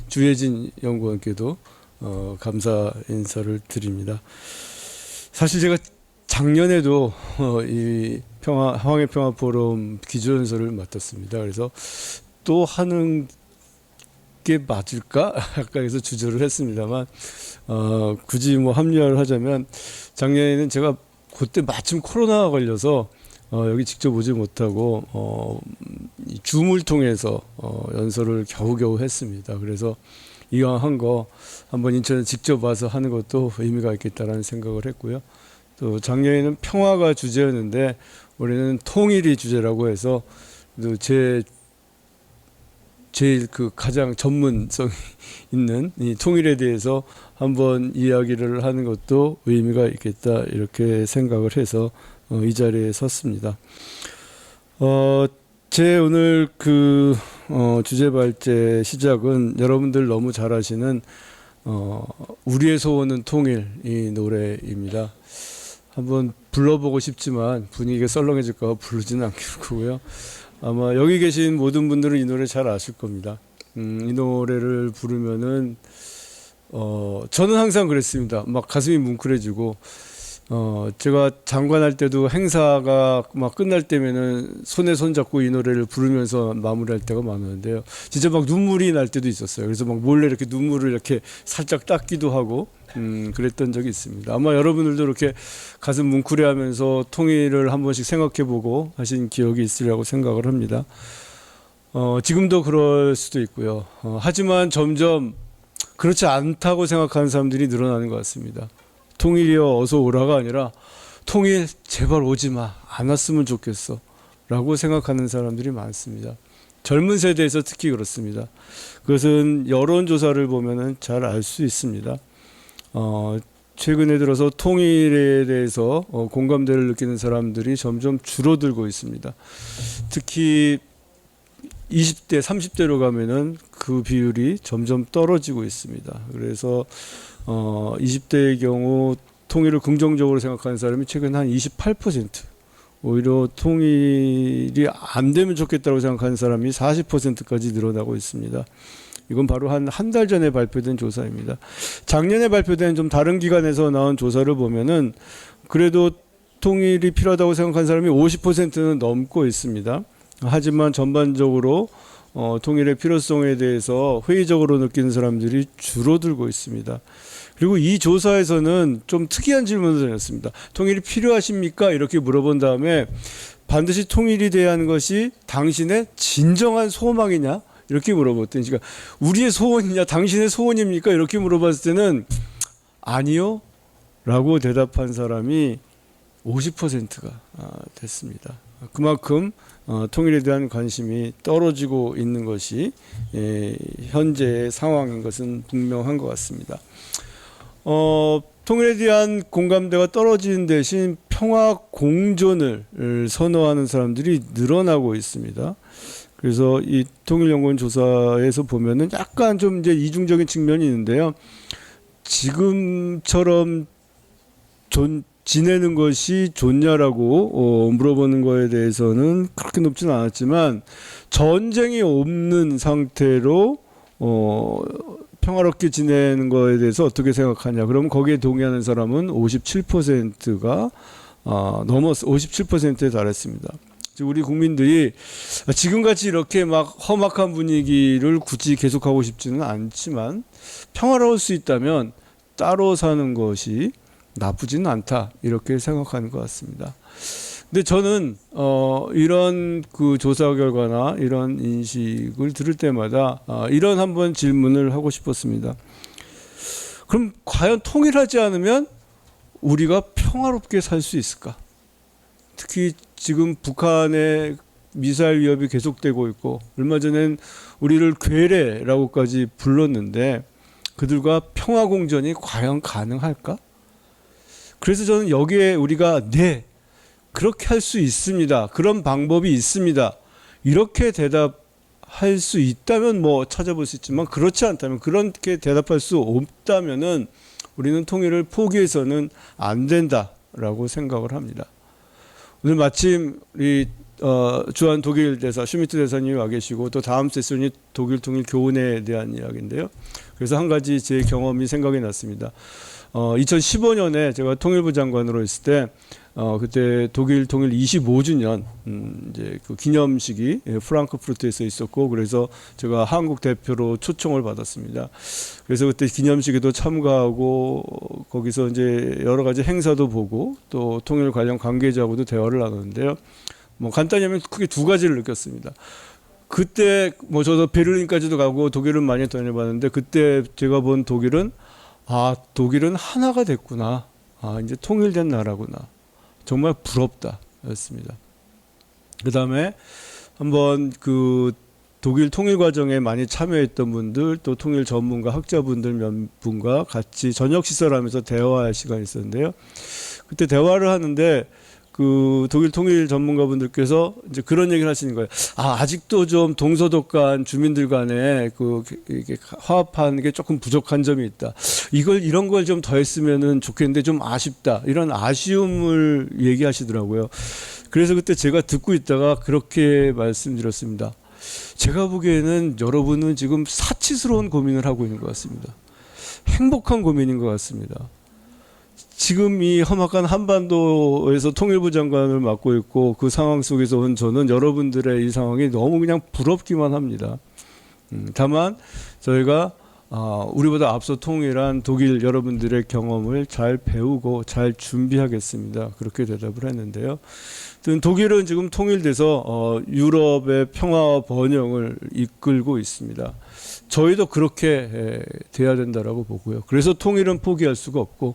주혜진 연구원께도 감사 인사를 드립니다. 사실 제가 작년에도 이 황해 평화 포럼 기조연설을 맡았습니다. 그래서 또 하는 게 맞을까? 아까 해서 주저를 했습니다만 굳이 뭐 합리화를 하자면 작년에는 제가 그때 마침 코로나가 걸려서 여기 직접 오지 못하고 줌을 통해서 연설을 겨우겨우 했습니다. 그래서 이왕 한 거 한번 인천에 직접 와서 하는 것도 의미가 있겠다라는 생각을 했고요. 또 작년에는 평화가 주제였는데 올해는 통일이 주제라고 해서 또 제일 가장 전문성 있는 이 통일에 대해서 한번 이야기를 하는 것도 의미가 있겠다 이렇게 생각을 해서 이 자리에 섰습니다. 제 오늘 주제 발제 시작은 여러분들 너무 잘 아시는 우리의 소원은 통일 이 노래입니다. 한번 불러보고 싶지만 분위기가 썰렁해질까 봐 부르지는 않겠고요. 아마 여기 계신 모든 분들은 이 노래 잘 아실 겁니다. 이 노래를 부르면은 저는 항상 그랬습니다. 막 가슴이 뭉클해지고 제가 장관할 때도 행사가 막 끝날 때면은 손에 손 잡고 이 노래를 부르면서 마무리할 때가 많았는데요. 진짜 막 눈물이 날 때도 있었어요. 그래서 막 몰래 이렇게 눈물을 이렇게 살짝 닦기도 하고 그랬던 적이 있습니다. 아마 여러분들도 이렇게 가슴 뭉클해하면서 통일을 한 번씩 생각해보고 하신 기억이 있으리라고 생각을 합니다. 지금도 그럴 수도 있고요. 하지만 점점 그렇지 않다고 생각하는 사람들이 늘어나는 것 같습니다. 통일이여 어서 오라가 아니라 통일 제발 오지 마, 안 왔으면 좋겠어 라고 생각하는 사람들이 많습니다. 젊은 세대에서 특히 그렇습니다. 그것은 여론조사를 보면 잘 알 수 있습니다. 최근에 들어서 통일에 대해서 공감대를 느끼는 사람들이 점점 줄어들고 있습니다. 특히 20대, 30대로 가면은 그 비율이 점점 떨어지고 있습니다. 그래서 20대의 경우 통일을 긍정적으로 생각하는 사람이 최근 한 28%, 오히려 통일이 안 되면 좋겠다고 생각하는 사람이 40%까지 늘어나고 있습니다. 이건 바로 한 달 전에 발표된 조사입니다. 작년에 발표된 좀 다른 기관에서 나온 조사를 보면은 그래도 통일이 필요하다고 생각하는 사람이 50%는 넘고 있습니다. 하지만 전반적으로 통일의 필요성에 대해서 회의적으로 느끼는 사람들이 줄어들고 있습니다. 그리고 이 조사에서는 좀 특이한 질문을 드렸습니다. 통일이 필요하십니까? 이렇게 물어본 다음에 반드시 통일이 돼야 하는 것이 당신의 진정한 소망이냐? 이렇게 물어봤더니, 그러니까 우리의 소원이냐? 당신의 소원입니까? 이렇게 물어봤을 때는 아니요 라고 대답한 사람이 50%가 됐습니다. 그만큼 통일에 대한 관심이 떨어지고 있는 것이 현재의 상황인 것은 분명한 것 같습니다. 통일에 대한 공감대가 떨어지는 대신 평화 공존을 선호하는 사람들이 늘어나고 있습니다. 그래서 이 통일연구원 조사에서 보면은 약간 좀 이제 이중적인 측면이 있는데요. 지금처럼 지내는 것이 좋냐라고 물어보는 거에 대해서는 그렇게 높지는 않았지만 전쟁이 없는 상태로 평화롭게 지내는 거에 대해서 어떻게 생각하냐. 그러면 거기에 동의하는 사람은 57%가 넘어서 57%에 달했습니다. 우리 국민들이 지금같이 이렇게 막 험악한 분위기를 굳이 계속하고 싶지는 않지만 평화로울 수 있다면 따로 사는 것이 나쁘지는 않다 이렇게 생각하는 것 같습니다. 근데 저는 이런 그 조사 결과나 이런 인식을 들을 때마다 이런 한번 질문을 하고 싶었습니다. 그럼 과연 통일하지 않으면 우리가 평화롭게 살 수 있을까? 특히 지금 북한의 미사일 위협이 계속되고 있고 얼마 전엔 우리를 괴뢰라고까지 불렀는데 그들과 평화 공존이 과연 가능할까? 그래서 저는 여기에 우리가 네, 그렇게 할 수 있습니다. 그런 방법이 있습니다. 이렇게 대답할 수 있다면 뭐 찾아볼 수 있지만 그렇지 않다면, 그렇게 대답할 수 없다면은 우리는 통일을 포기해서는 안 된다라고 생각을 합니다. 오늘 마침 우리 주한 독일 대사 슈미트 대사님이 와 계시고 또 다음 세션이 독일 통일 교훈에 대한 이야기인데요. 그래서 한 가지 제 경험이 생각이 났습니다. 2015년에 제가 통일부 장관으로 있을 때 그때 독일 통일 25주년 이제 그 기념식이 프랑크푸르트에서 있었고, 그래서 제가 한국 대표로 초청을 받았습니다. 그래서 그때 기념식에도 참가하고 거기서 이제 여러 가지 행사도 보고 또 통일 관련 관계자하고도 대화를 나눴는데요. 뭐 간단히 하면 크게 두 가지를 느꼈습니다. 그때 뭐 저도 베를린까지도 가고 독일을 많이 다녀봤는데 그때 제가 본 독일은 독일은 하나가 됐구나. 이제 통일된 나라구나. 정말 부럽다 였습니다. 그 다음에 한번 그 독일 통일 과정에 많이 참여했던 분들, 또 통일 전문가, 학자분들 몇 분과 같이 저녁 식사를 하면서 대화할 시간이 있었는데요. 그때 대화를 하는데 그 독일 통일 전문가분들께서 이제 그런 얘기를 하시는 거예요. 아직도 좀 동서독 간 주민들 간에 이게 화합하는 게 조금 부족한 점이 있다. 이런 걸 좀 더했으면은 좋겠는데 좀 아쉽다. 이런 아쉬움을 얘기하시더라고요. 그래서 그때 제가 듣고 있다가 그렇게 말씀드렸습니다. 제가 보기에는 여러분은 지금 사치스러운 고민을 하고 있는 것 같습니다. 행복한 고민인 것 같습니다. 지금 이 험악한 한반도에서 통일부 장관을 맡고 있고 그 상황 속에서 온 저는 여러분들의 이 상황이 너무 그냥 부럽기만 합니다. 다만 저희가 우리보다 앞서 통일한 독일 여러분들의 경험을 잘 배우고 잘 준비하겠습니다. 그렇게 대답을 했는데요. 독일은 지금 통일돼서 유럽의 평화와 번영을 이끌고 있습니다. 저희도 그렇게 돼야 된다라고 보고요. 그래서 통일은 포기할 수가 없고,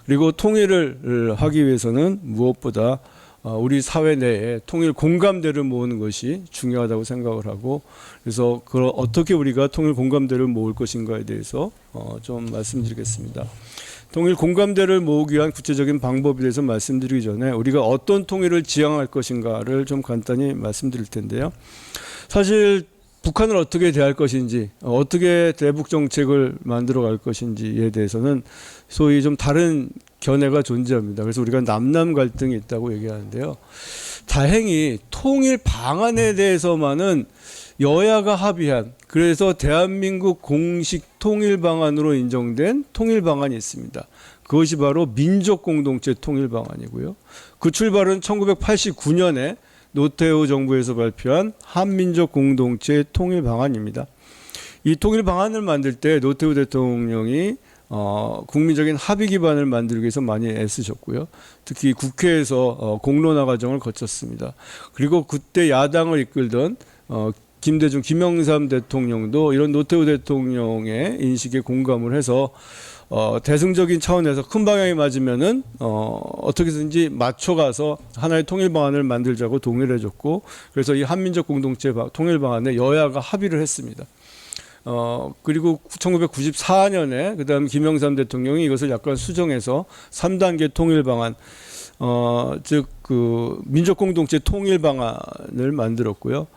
그리고 통일을 하기 위해서는 무엇보다 우리 사회 내에 통일 공감대를 모으는 것이 중요하다고 생각을 하고, 그래서 어떻게 우리가 통일 공감대를 모을 것인가에 대해서 좀 말씀드리겠습니다. 통일 공감대를 모으기 위한 구체적인 방법에 대해서 말씀드리기 전에 우리가 어떤 통일을 지향할 것인가를 좀 간단히 말씀드릴 텐데요. 사실 북한을 어떻게 대할 것인지, 어떻게 대북 정책을 만들어 갈 것인지에 대해서는 소위 좀 다른 견해가 존재합니다. 그래서 우리가 남남 갈등이 있다고 얘기하는데요. 다행히 통일 방안에 대해서만은 여야가 합의한, 그래서 대한민국 공식 통일 방안으로 인정된 통일 방안이 있습니다. 그것이 바로 민족 공동체 통일 방안이고요. 그 출발은 1989년에 노태우 정부에서 발표한 한민족 공동체 통일 방안입니다. 이 통일 방안을 만들 때 노태우 대통령이 국민적인 합의 기반을 만들기 위해서 많이 애쓰셨고요. 특히 국회에서 공론화 과정을 거쳤습니다. 그리고 그때 야당을 이끌던 김대중, 김영삼 대통령도 이런 노태우 대통령의 인식에 공감을 해서 대승적인 차원에서 큰 방향이 맞으면은 어떻게든지 맞춰가서 하나의 통일 방안을 만들자고 동의를 해줬고, 그래서 이 한민족 공동체 통일 방안에 여야가 합의를 했습니다. 그리고 1994년에 그다음 김영삼 대통령이 이것을 약간 수정해서 3단계 통일 방안, 즉 그 민족 공동체 통일 방안을 만들었고요.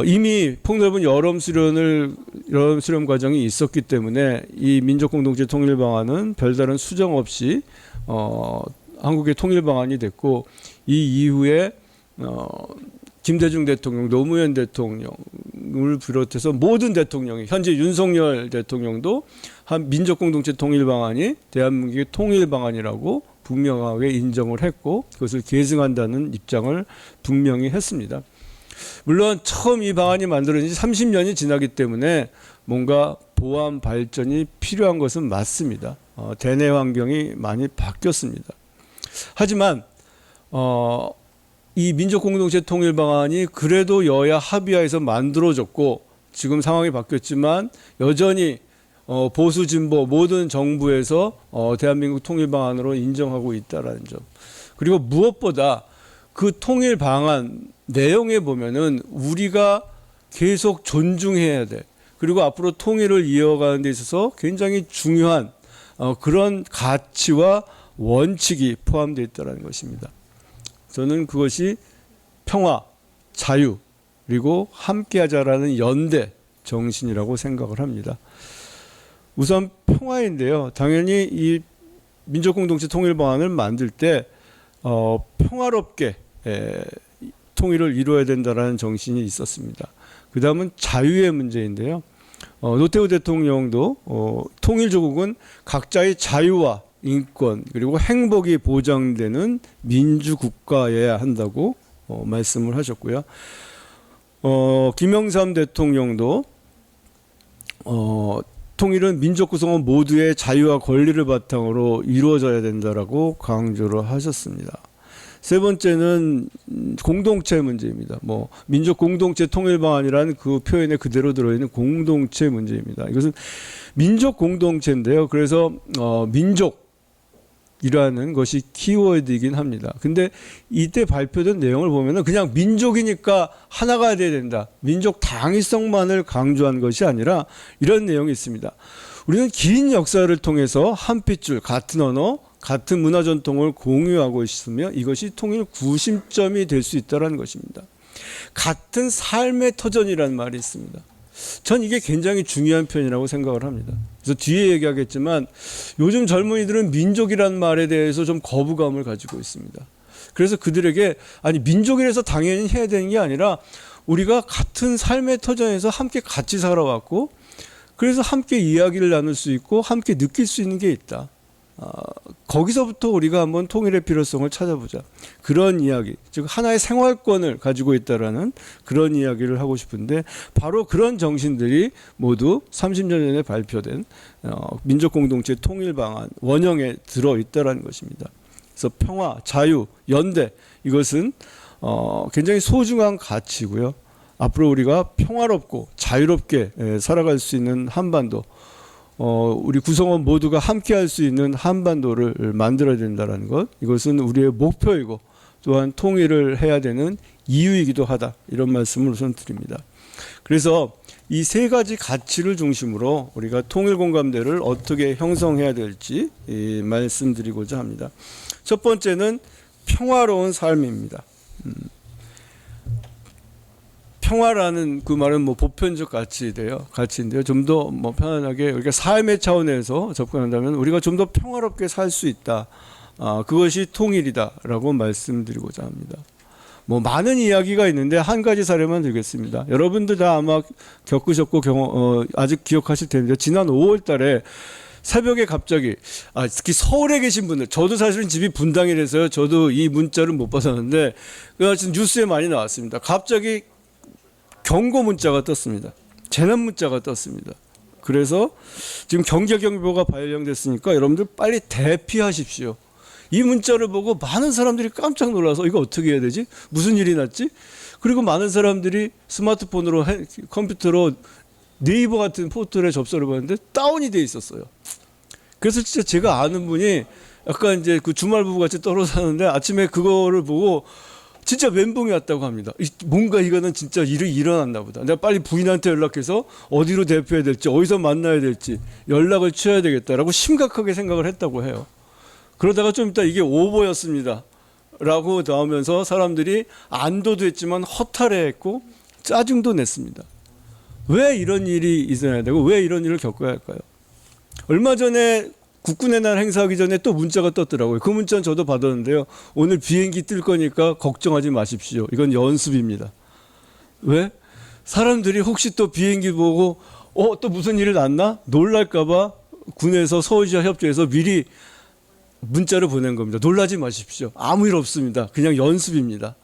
이미 폭넓은 여론 수렴 과정이 있었기 때문에 이 민족 공동체 통일 방안은 별다른 수정 없이 한국의 통일 방안이 됐고, 이 이후에 김대중 대통령, 노무현 대통령을 비롯해서 모든 대통령이, 현재 윤석열 대통령도 한 민족 공동체 통일 방안이 대한민국의 통일 방안이라고 분명하게 인정을 했고, 그것을 계승한다는 입장을 분명히 했습니다. 물론 처음 이 방안이 만들어진 지 30년이 지나기 때문에 뭔가 보완 발전이 필요한 것은 맞습니다. 대내 환경이 많이 바뀌었습니다. 하지만 이 민족 공동체 통일 방안이 그래도 여야 합의하에서 만들어졌고, 지금 상황이 바뀌었지만 여전히 보수 진보 모든 정부에서 대한민국 통일 방안으로 인정하고 있다라는 점. 그리고 무엇보다 그 통일 방안 내용에 보면은 우리가 계속 존중해야 돼. 그리고 앞으로 통일을 이어가는 데 있어서 굉장히 중요한 그런 가치와 원칙이 포함되어 있다는 것입니다. 저는 그것이 평화, 자유, 그리고 함께하자라는 연대 정신이라고 생각을 합니다. 우선 평화인데요. 당연히 이 민족공동체 통일 방안을 만들 때 평화롭게 통일을 이루어야 된다는 정신이 있었습니다. 그 다음은 자유의 문제인데요. 노태우 대통령도 통일조국은 각자의 자유와 인권 그리고 행복이 보장되는 민주국가여야 한다고 말씀을 하셨고요. 김영삼 대통령도 통일은 민족 구성원 모두의 자유와 권리를 바탕으로 이루어져야 된다라고 강조를 하셨습니다. 세 번째는 공동체 문제입니다. 민족 공동체 통일 방안이라는 그 표현에 그대로 들어있는 공동체 문제입니다. 이것은 민족 공동체인데요. 그래서 민족이라는 것이 키워드이긴 합니다. 근데 이때 발표된 내용을 보면은 그냥 민족이니까 하나가 돼야 된다. 민족 당위성만을 강조한 것이 아니라 이런 내용이 있습니다. 우리는 긴 역사를 통해서 한 핏줄, 같은 언어, 같은 문화 전통을 공유하고 있으며 이것이 통일 구심점이 될 수 있다는 것입니다. 같은 삶의 터전이라는 말이 있습니다. 전 이게 굉장히 중요한 표현이라고 생각을 합니다. 그래서 뒤에 얘기하겠지만 요즘 젊은이들은 민족이라는 말에 대해서 좀 거부감을 가지고 있습니다. 그래서 그들에게 아니 민족이라서 당연히 해야 되는 게 아니라 우리가 같은 삶의 터전에서 함께 같이 살아왔고 그래서 함께 이야기를 나눌 수 있고 함께 느낄 수 있는 게 있다. 거기서부터 우리가 한번 통일의 필요성을 찾아보자. 그런 이야기, 즉 하나의 생활권을 가지고 있다라는 그런 이야기를 하고 싶은데 바로 그런 정신들이 모두 30년 전에 발표된 민족공동체 통일방안 원형에 들어있다라는 것입니다. 그래서 평화, 자유, 연대 이것은 굉장히 소중한 가치고요. 앞으로 우리가 평화롭고 자유롭게 살아갈 수 있는 한반도, 우리 구성원 모두가 함께할 수 있는 한반도를 만들어야 된다는 것, 이것은 우리의 목표이고 또한 통일을 해야 되는 이유이기도 하다. 이런 말씀을 우선 드립니다. 그래서 이 세 가지 가치를 중심으로 우리가 통일 공감대를 어떻게 형성해야 될지 말씀드리고자 합니다. 첫 번째는 평화로운 삶입니다. 평화라는 그 말은 뭐 보편적 가치인데요. 좀 더 뭐 편안하게 우리가 삶의 차원에서 접근한다면 우리가 좀 더 평화롭게 살 수 있다. 그것이 통일이다라고 말씀드리고자 합니다. 뭐 많은 이야기가 있는데 한 가지 사례만 들겠습니다. 여러분들 다 아마 겪으셨고 아직 기억하실 텐데 지난 5월달에 새벽에 갑자기 특히 서울에 계신 분들, 저도 사실은 집이 분당이라서요. 저도 이 문자를 못 받았는데 뉴스에 많이 나왔습니다. 갑자기 경고 문자가 떴습니다. 재난 문자가 떴습니다. 그래서 지금 경제경보가 발령됐으니까 여러분들 빨리 대피하십시오. 이 문자를 보고 많은 사람들이 깜짝 놀라서 이거 어떻게 해야 되지? 무슨 일이 났지? 그리고 많은 사람들이 스마트폰으로 컴퓨터로 네이버 같은 포털에 접속을 해봤는데 다운이 돼 있었어요. 그래서 진짜 제가 아는 분이 약간 이제 그 주말 부부 같이 떨어져 사는데 아침에 그거를 보고 진짜 멘붕이 왔다고 합니다. 뭔가 이거는 진짜 일이 일어났나 보다. 내가 빨리 부인한테 연락해서 어디로 대표해야 될지 어디서 만나야 될지 연락을 취해야 되겠다라고 심각하게 생각을 했다고 해요. 그러다가 좀 이따 이게 오보였습니다 라고 나오면서 사람들이 안도도 했지만 허탈해했고 짜증도 냈습니다. 왜 이런 일이 있어야 되고 왜 이런 일을 겪어야 할까요? 얼마 전에 국군의 날 행사하기 전에 또 문자가 떴더라고요. 그 문자는 저도 받았는데요. 오늘 비행기 뜰 거니까 걱정하지 마십시오. 이건 연습입니다. 왜? 사람들이 혹시 또 비행기 보고 또 무슨 일이 났나? 놀랄까 봐 군에서 서울시와 협조해서 미리 문자를 보낸 겁니다. 놀라지 마십시오. 아무 일 없습니다. 그냥 연습입니다.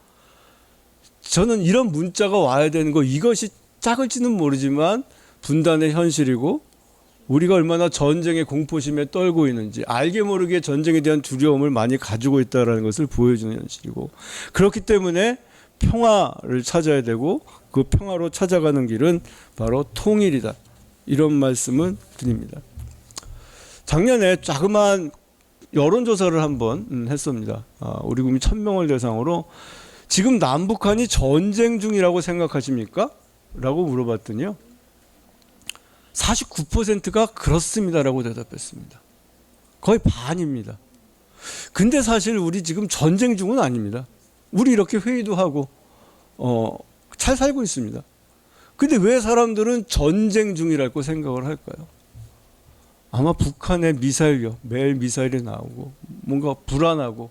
저는 이런 문자가 와야 되는 거 이것이 작을지는 모르지만 분단의 현실이고 우리가 얼마나 전쟁의 공포심에 떨고 있는지 알게 모르게 전쟁에 대한 두려움을 많이 가지고 있다는 것을 보여주는 현실이고 그렇기 때문에 평화를 찾아야 되고 그 평화로 찾아가는 길은 바로 통일이다. 이런 말씀을 드립니다. 작년에 자그마한 여론조사를 한번 했습니다. 우리 국민 1000명을 대상으로 지금 남북한이 전쟁 중이라고 생각하십니까? 라고 물어봤더니요. 49%가 그렇습니다라고 대답했습니다. 거의 반입니다. 근데 사실 우리 지금 전쟁 중은 아닙니다. 우리 이렇게 회의도 하고 잘 살고 있습니다. 근데 왜 사람들은 전쟁 중이라고 생각을 할까요? 아마 북한의 미사일요. 매일 미사일이 나오고 뭔가 불안하고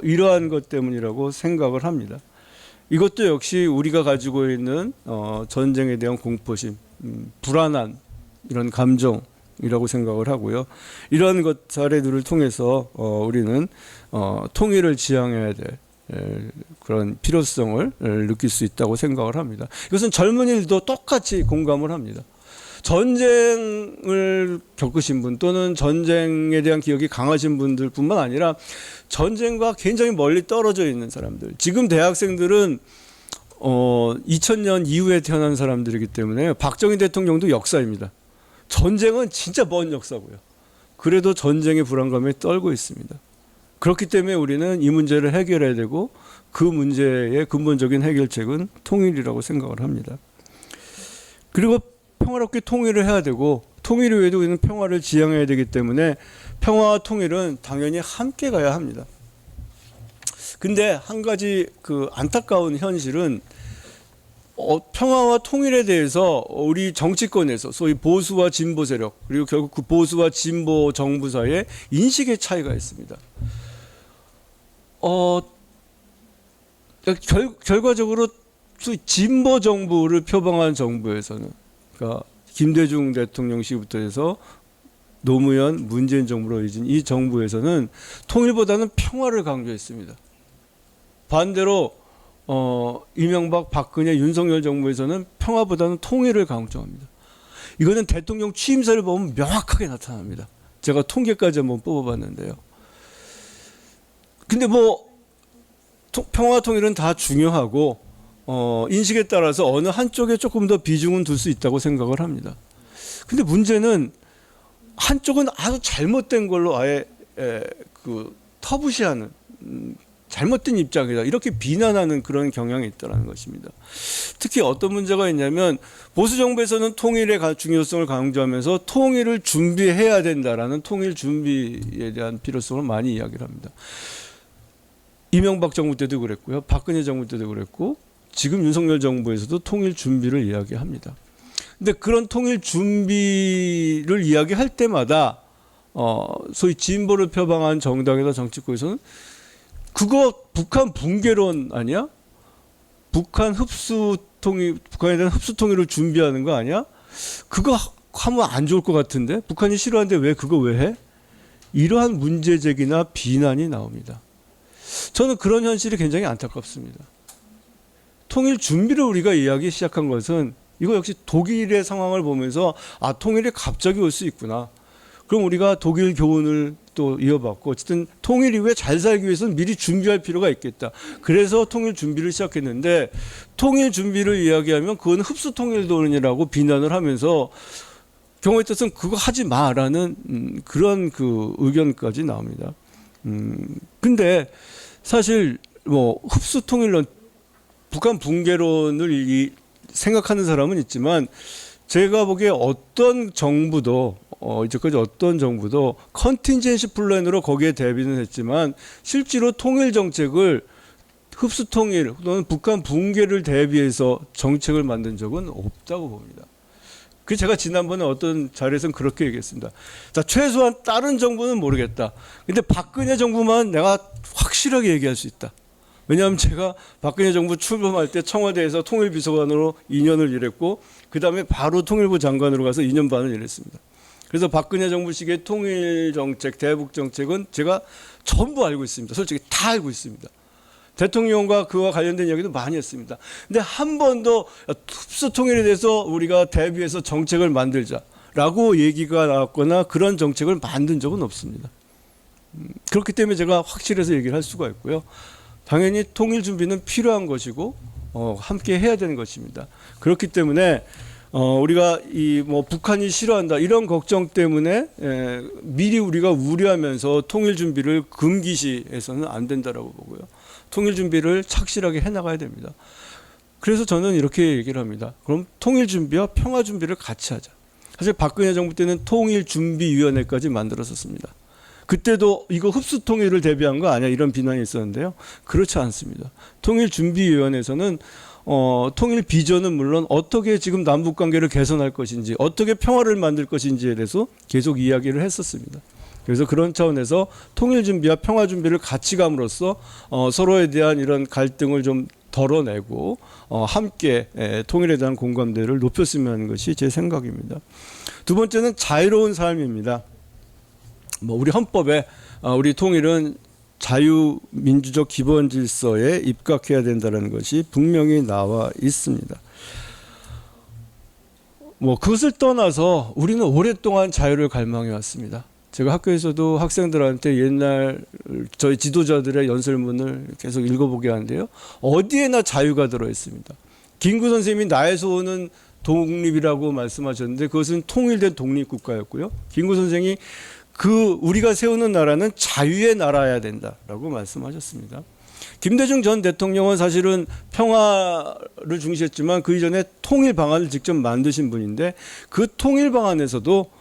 이러한 것 때문이라고 생각을 합니다. 이것도 역시 우리가 가지고 있는 전쟁에 대한 공포심, 불안한 이런 감정이라고 생각을 하고요. 이런 것 사례들을 통해서 우리는 통일을 지향해야 될 그런 필요성을 느낄 수 있다고 생각을 합니다. 이것은 젊은이들도 똑같이 공감을 합니다. 전쟁을 겪으신 분 또는 전쟁에 대한 기억이 강하신 분들뿐만 아니라 전쟁과 굉장히 멀리 떨어져 있는 사람들. 지금 대학생들은 2000년 이후에 태어난 사람들이기 때문에 박정희 대통령도 역사입니다. 전쟁은 진짜 먼 역사고요. 그래도 전쟁의 불안감에 떨고 있습니다. 그렇기 때문에 우리는 이 문제를 해결해야 되고 그 문제의 근본적인 해결책은 통일이라고 생각을 합니다. 그리고 평화롭게 통일을 해야 되고 통일 외에도 우리는 평화를 지향해야 되기 때문에 평화와 통일은 당연히 함께 가야 합니다. 근데 한 가지 그 안타까운 현실은 평화와 통일에 대해서 우리 정치권에서 소위 보수와 진보 세력 그리고 결국 그 보수와 진보 정부 사이에 인식의 차이가 있습니다. 결과적으로 소위 진보 정부를 표방한 정부에서는 그러니까 김대중 대통령 시부터 해서 노무현 문재인 정부로 이어진 이 정부에서는 통일보다는 평화를 강조했습니다. 반대로 이명박, 박근혜, 윤석열 정부에서는 평화보다는 통일을 강조합니다. 이거는 대통령 취임사를 보면 명확하게 나타납니다. 제가 통계까지 한번 뽑아봤는데요. 근데 평화 통일은 다 중요하고 인식에 따라서 어느 한쪽에 조금 더 비중은 둘 수 있다고 생각을 합니다. 근데 문제는 한쪽은 아주 잘못된 걸로 아예 터부시하는 잘못된 입장이다 이렇게 비난하는 그런 경향이 있다는 것입니다. 특히 어떤 문제가 있냐면 보수 정부에서는 통일의 중요성을 강조하면서 통일을 준비해야 된다라는 통일 준비에 대한 필요성을 많이 이야기를 합니다. 이명박 정부 때도 그랬고요, 박근혜 정부 때도 그랬고 지금 윤석열 정부에서도 통일 준비를 이야기합니다. 근데 그런 통일 준비를 이야기할 때마다 소위 진보를 표방한 정당이나 정치권에서는 그거 북한 붕괴론 아니야? 북한에 대한 흡수 통일을 준비하는 거 아니야? 그거 하면 안 좋을 것 같은데 북한이 싫어하는데 왜 그거 왜 해? 이러한 문제 제기나 비난이 나옵니다. 저는 그런 현실이 굉장히 안타깝습니다. 통일 준비를 우리가 이야기 시작한 것은 이거 역시 독일의 상황을 보면서 통일이 갑자기 올 수 있구나. 그럼 우리가 독일 교훈을 또 이어받고 어쨌든 통일이 왜 잘 살기 위해서는 미리 준비할 필요가 있겠다. 그래서 통일 준비를 시작했는데 통일 준비를 이야기하면 그건 흡수 통일론이라고 비난을 하면서 경우에 따라서는 그거 하지 마라는 그런 그 의견까지 나옵니다. 근데 사실 흡수 통일론, 북한 붕괴론을 생각하는 사람은 있지만 제가 보기에 어떤 정부도 이제까지 어떤 정부도 컨틴전시 플랜으로 거기에 대비는 했지만 실제로 통일 정책을 흡수 통일 또는 북한 붕괴를 대비해서 정책을 만든 적은 없다고 봅니다. 그 제가 지난번에 어떤 자리에서는 그렇게 얘기했습니다. 자, 최소한 다른 정부는 모르겠다. 근데 박근혜 정부만 내가 확실하게 얘기할 수 있다. 왜냐하면 제가 박근혜 정부 출범할 때 청와대에서 통일비서관으로 2년을 일했고 그 다음에 바로 통일부 장관으로 가서 2년 반을 일했습니다. 그래서 박근혜 정부 시기의 통일정책, 대북정책은 제가 전부 알고 있습니다. 솔직히 다 알고 있습니다. 대통령과 그와 관련된 이야기도 많이 했습니다. 근데 한 번도 흡수 통일에 대해서 우리가 대비해서 정책을 만들자라고 얘기가 나왔거나 그런 정책을 만든 적은 없습니다. 그렇기 때문에 제가 확실해서 얘기를 할 수가 있고요. 당연히 통일 준비는 필요한 것이고 함께 해야 되는 것입니다. 그렇기 때문에 우리가 북한이 싫어한다 이런 걱정 때문에 미리 우리가 우려하면서 통일 준비를 금기시해서는 안 된다라고 보고요. 통일 준비를 착실하게 해나가야 됩니다. 그래서 저는 이렇게 얘기를 합니다. 그럼 통일 준비와 평화 준비를 같이 하자. 사실 박근혜 정부 때는 통일준비위원회까지 만들었었습니다. 그때도 이거 흡수 통일을 대비한 거 아니야 이런 비난이 있었는데요. 그렇지 않습니다. 통일준비위원회에서는 통일 비전은 물론 어떻게 지금 남북관계를 개선할 것인지 어떻게 평화를 만들 것인지에 대해서 계속 이야기를 했었습니다. 그래서 그런 차원에서 통일 준비와 평화 준비를 같이 감으로써 서로에 대한 이런 갈등을 좀 덜어내고 함께 통일에 대한 공감대를 높였으면 하는 것이 제 생각입니다. 두 번째는 자유로운 삶입니다. 우리 헌법에 우리 통일은 자유민주적 기본 질서에 입각해야 된다는 것이 분명히 나와 있습니다. 그것을 떠나서 우리는 오랫동안 자유를 갈망해 왔습니다. 제가 학교에서도 학생들한테 옛날 저희 지도자들의 연설문을 계속 읽어보게 하는데요. 어디에나 자유가 들어있습니다. 김구 선생님이 나의 소원은 독립이라고 말씀하셨는데 그것은 통일된 독립국가였고요. 김구 선생이 우리가 세우는 나라는 자유의 나라여야 된다라고 말씀하셨습니다. 김대중 전 대통령은 사실은 평화를 중시했지만 그 이전에 통일 방안을 직접 만드신 분인데 그 통일 방안에서도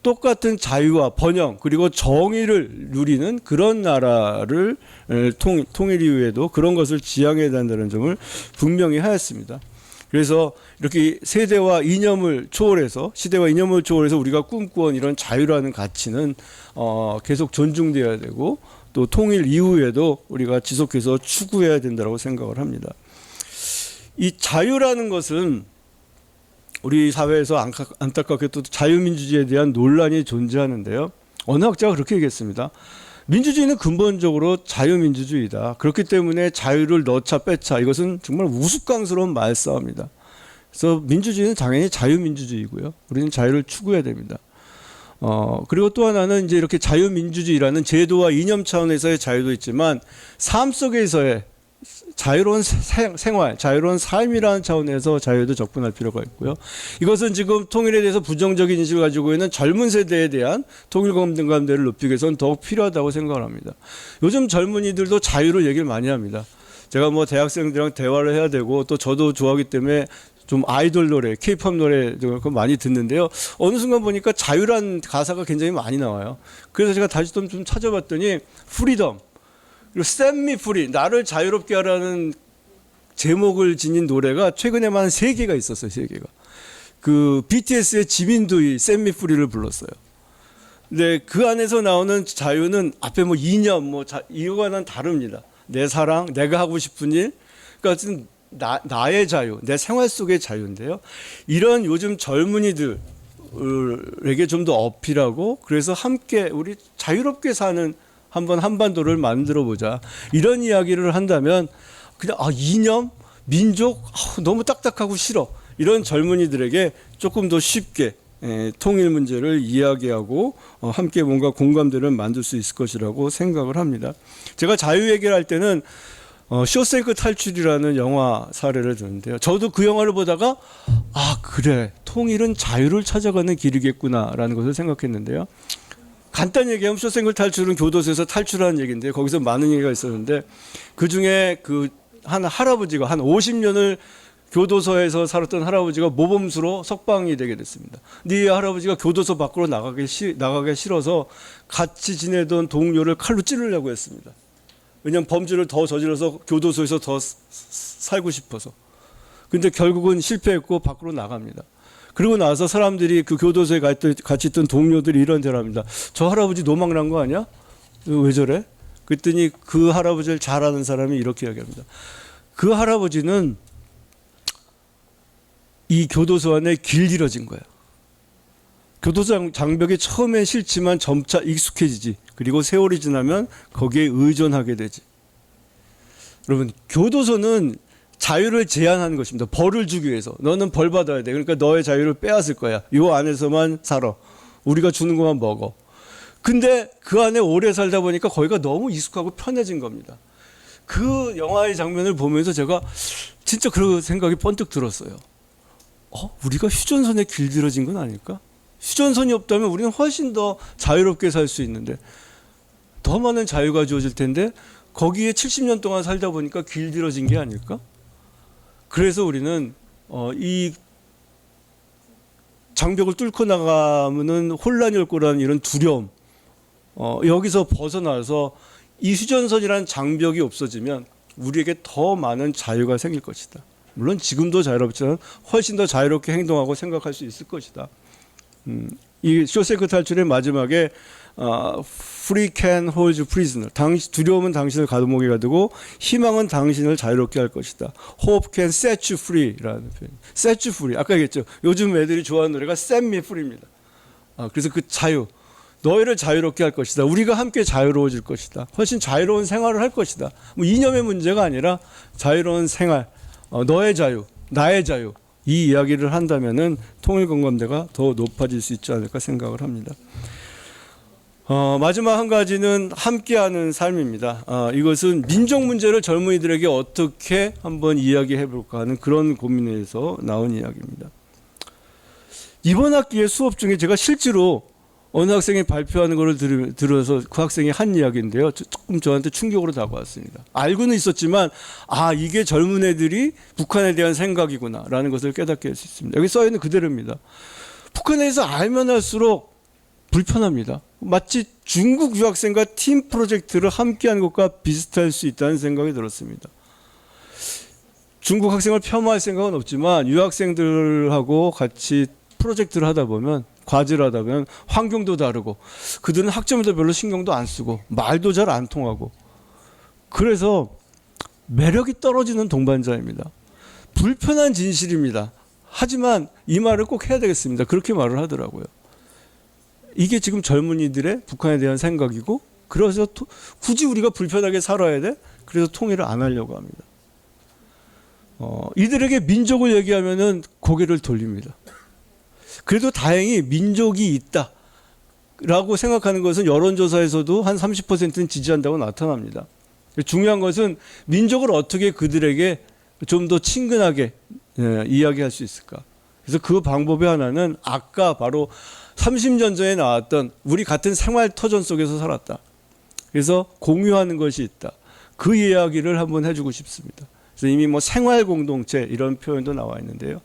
똑같은 자유와 번영 그리고 정의를 누리는 그런 나라를 통일 이후에도 그런 것을 지향해야 된다는 점을 분명히 하였습니다. 그래서 이렇게 세대와 이념을 초월해서 시대와 이념을 초월해서 우리가 꿈꾸는 이런 자유라는 가치는 계속 존중돼야 되고 또 통일 이후에도 우리가 지속해서 추구해야 된다고 생각을 합니다. 이 자유라는 것은 우리 사회에서 안타깝게도 자유민주주의에 대한 논란이 존재하는데요. 어느 학자가 그렇게 얘기했습니다. 민주주의는 근본적으로 자유민주주의다. 그렇기 때문에 자유를 넣자 뺏자 이것은 정말 우스꽝스러운 말싸움이다. 그래서 민주주의는 당연히 자유민주주의고요. 우리는 자유를 추구해야 됩니다. 그리고 또 하나는 이제 이렇게 자유민주주의라는 제도와 이념 차원에서의 자유도 있지만 삶 속에서의 자유로운 생활, 자유로운 삶이라는 차원에서 자유에도 접근할 필요가 있고요. 이것은 지금 통일에 대해서 부정적인 인식을 가지고 있는 젊은 세대에 대한 통일 공감대를 높이기 위해서는 더욱 필요하다고 생각을 합니다. 요즘 젊은이들도 자유를 얘기를 많이 합니다. 제가 뭐 대학생들이랑 대화를 해야 되고 또 저도 좋아하기 때문에 좀 아이돌 노래, 케이팝 노래 많이 듣는데요. 어느 순간 보니까 자유란 가사가 굉장히 많이 나와요. 그래서 제가 다시 좀 찾아봤더니 프리덤, 그리고 Set Me Free, 나를 자유롭게 하라는 제목을 지닌 노래가 최근에만 한 3개가 있었어요. 3개가. 그 BTS의 지민도이 Set Me Free를 불렀어요. 근데 그 안에서 나오는 자유는 앞에 뭐 이념, 이거와는 다릅니다. 내 사랑, 내가 하고 싶은 일, 그러니까 나의 자유, 내 생활 속의 자유인데요. 이런 요즘 젊은이들에게 좀 더 어필하고 그래서 함께 우리 자유롭게 사는 한번 한반도를 만들어 보자. 이런 이야기를 한다면 그냥 이념, 민족 너무 딱딱하고 싫어. 이런 젊은이들에게 조금 더 쉽게 통일 문제를 이야기하고 함께 뭔가 공감대를 만들 수 있을 것이라고 생각을 합니다. 제가 자유 얘기를 할 때는 쇼생크 탈출이라는 영화 사례를 드는데요. 저도 그 영화를 보다가 그래, 통일은 자유를 찾아가는 길이겠구나라는 것을 생각했는데요. 간단히 얘기하면 쇼생크 탈출은 교도소에서 탈출하는 얘기인데 거기서 많은 얘기가 있었는데 그중에 한 할아버지가 한 50년을 교도소에서 살았던 할아버지가 모범수로 석방이 되게 됐습니다. 근데 이 할아버지가 교도소 밖으로 나가기 싫어서 같이 지내던 동료를 칼로 찌르려고 했습니다. 왜냐하면 범죄를 더 저질러서 교도소에서 더 살고 싶어서. 근데 결국은 실패했고 밖으로 나갑니다. 그리고 나서 사람들이 그 교도소에 같이 있던 동료들이 이런 대화를 합니다. 저 할아버지 노망난 거 아니야? 왜 저래? 그랬더니 그 할아버지를 잘 아는 사람이 이렇게 이야기합니다. 그 할아버지는 이 교도소 안에 길들여진 거예요. 교도소 장벽이 처음엔 싫지만 점차 익숙해지지. 그리고 세월이 지나면 거기에 의존하게 되지. 여러분, 교도소는 자유를 제한하는 것입니다. 벌을 주기 위해서. 너는 벌 받아야 돼. 그러니까 너의 자유를 빼앗을 거야. 이 안에서만 살아. 우리가 주는 것만 먹어. 근데 그 안에 오래 살다 보니까 거기가 너무 익숙하고 편해진 겁니다. 그 영화의 장면을 보면서 제가 진짜 그런 생각이 번뜩 들었어요. 우리가 휴전선에 길들여진 건 아닐까? 휴전선이 없다면 우리는 훨씬 더 자유롭게 살 수 있는데 더 많은 자유가 주어질 텐데 거기에 70년 동안 살다 보니까 길들여진 게 아닐까? 그래서 우리는 이 장벽을 뚫고 나가면은 혼란이 올 거라는 이런 두려움, 여기서 벗어나서 이 휴전선이라는 장벽이 없어지면 우리에게 더 많은 자유가 생길 것이다. 물론 지금도 자유롭지만 훨씬 더 자유롭게 행동하고 생각할 수 있을 것이다. 이 쇼생크 탈출의 마지막에 Free can hold you prisoner. 두려움은 당신을 감옥에 가두고 희망은 당신을 자유롭게 할 것이다. Hope can set you free라는 표현. Set you free. 아까 얘기했죠. 요즘 애들이 좋아하는 노래가 Set me free입니다. 그래서 그 자유, 너희를 자유롭게 할 것이다. 우리가 함께 자유로워질 것이다. 훨씬 자유로운 생활을 할 것이다. 뭐 이념의 문제가 아니라 자유로운 생활, 너의 자유, 나의 자유. 이 이야기를 한다면은 통일 공감대가 더 높아질 수 있지 않을까 생각을 합니다. 마지막 한 가지는 함께하는 삶입니다. 이것은 민족 문제를 젊은이들에게 어떻게 한번 이야기해 볼까 하는 그런 고민에서 나온 이야기입니다. 이번 학기의 수업 중에 제가 실제로 어느 학생이 발표하는 것을 들어서 그 학생이 한 이야기인데요. 조금 저한테 충격으로 다가왔습니다. 알고는 있었지만 이게 젊은 애들이 북한에 대한 생각이구나 라는 것을 깨닫게 할 수 있습니다. 여기 써있는 그대로입니다. 북한에 대해서 알면 할수록 불편합니다. 마치 중국 유학생과 팀 프로젝트를 함께하는 것과 비슷할 수 있다는 생각이 들었습니다. 중국 학생을 폄하할 생각은 없지만 유학생들하고 같이 프로젝트를 하다 보면, 과제를 하다 보면 환경도 다르고 그들은 학점에도 별로 신경도 안 쓰고 말도 잘 안 통하고, 그래서 매력이 떨어지는 동반자입니다. 불편한 진실입니다. 하지만 이 말을 꼭 해야 되겠습니다. 그렇게 말을 하더라고요. 이게 지금 젊은이들의 북한에 대한 생각이고, 그래서 굳이 우리가 불편하게 살아야 돼? 그래서 통일을 안 하려고 합니다. 이들에게 민족을 얘기하면은 고개를 돌립니다. 그래도 다행히 민족이 있다라고 생각하는 것은 여론조사에서도 한 30%는 지지한다고 나타납니다. 중요한 것은 민족을 어떻게 그들에게 좀 더 친근하게 이야기할 수 있을까. 그래서 그 방법의 하나는 아까 바로 30년 전에 나왔던 우리 같은 생활 터전 속에서 살았다. 그래서 공유하는 것이 있다. 그 이야기를 한번 해주고 싶습니다. 그래서 이미 뭐 생활 공동체 이런 표현도 나와 있는데요.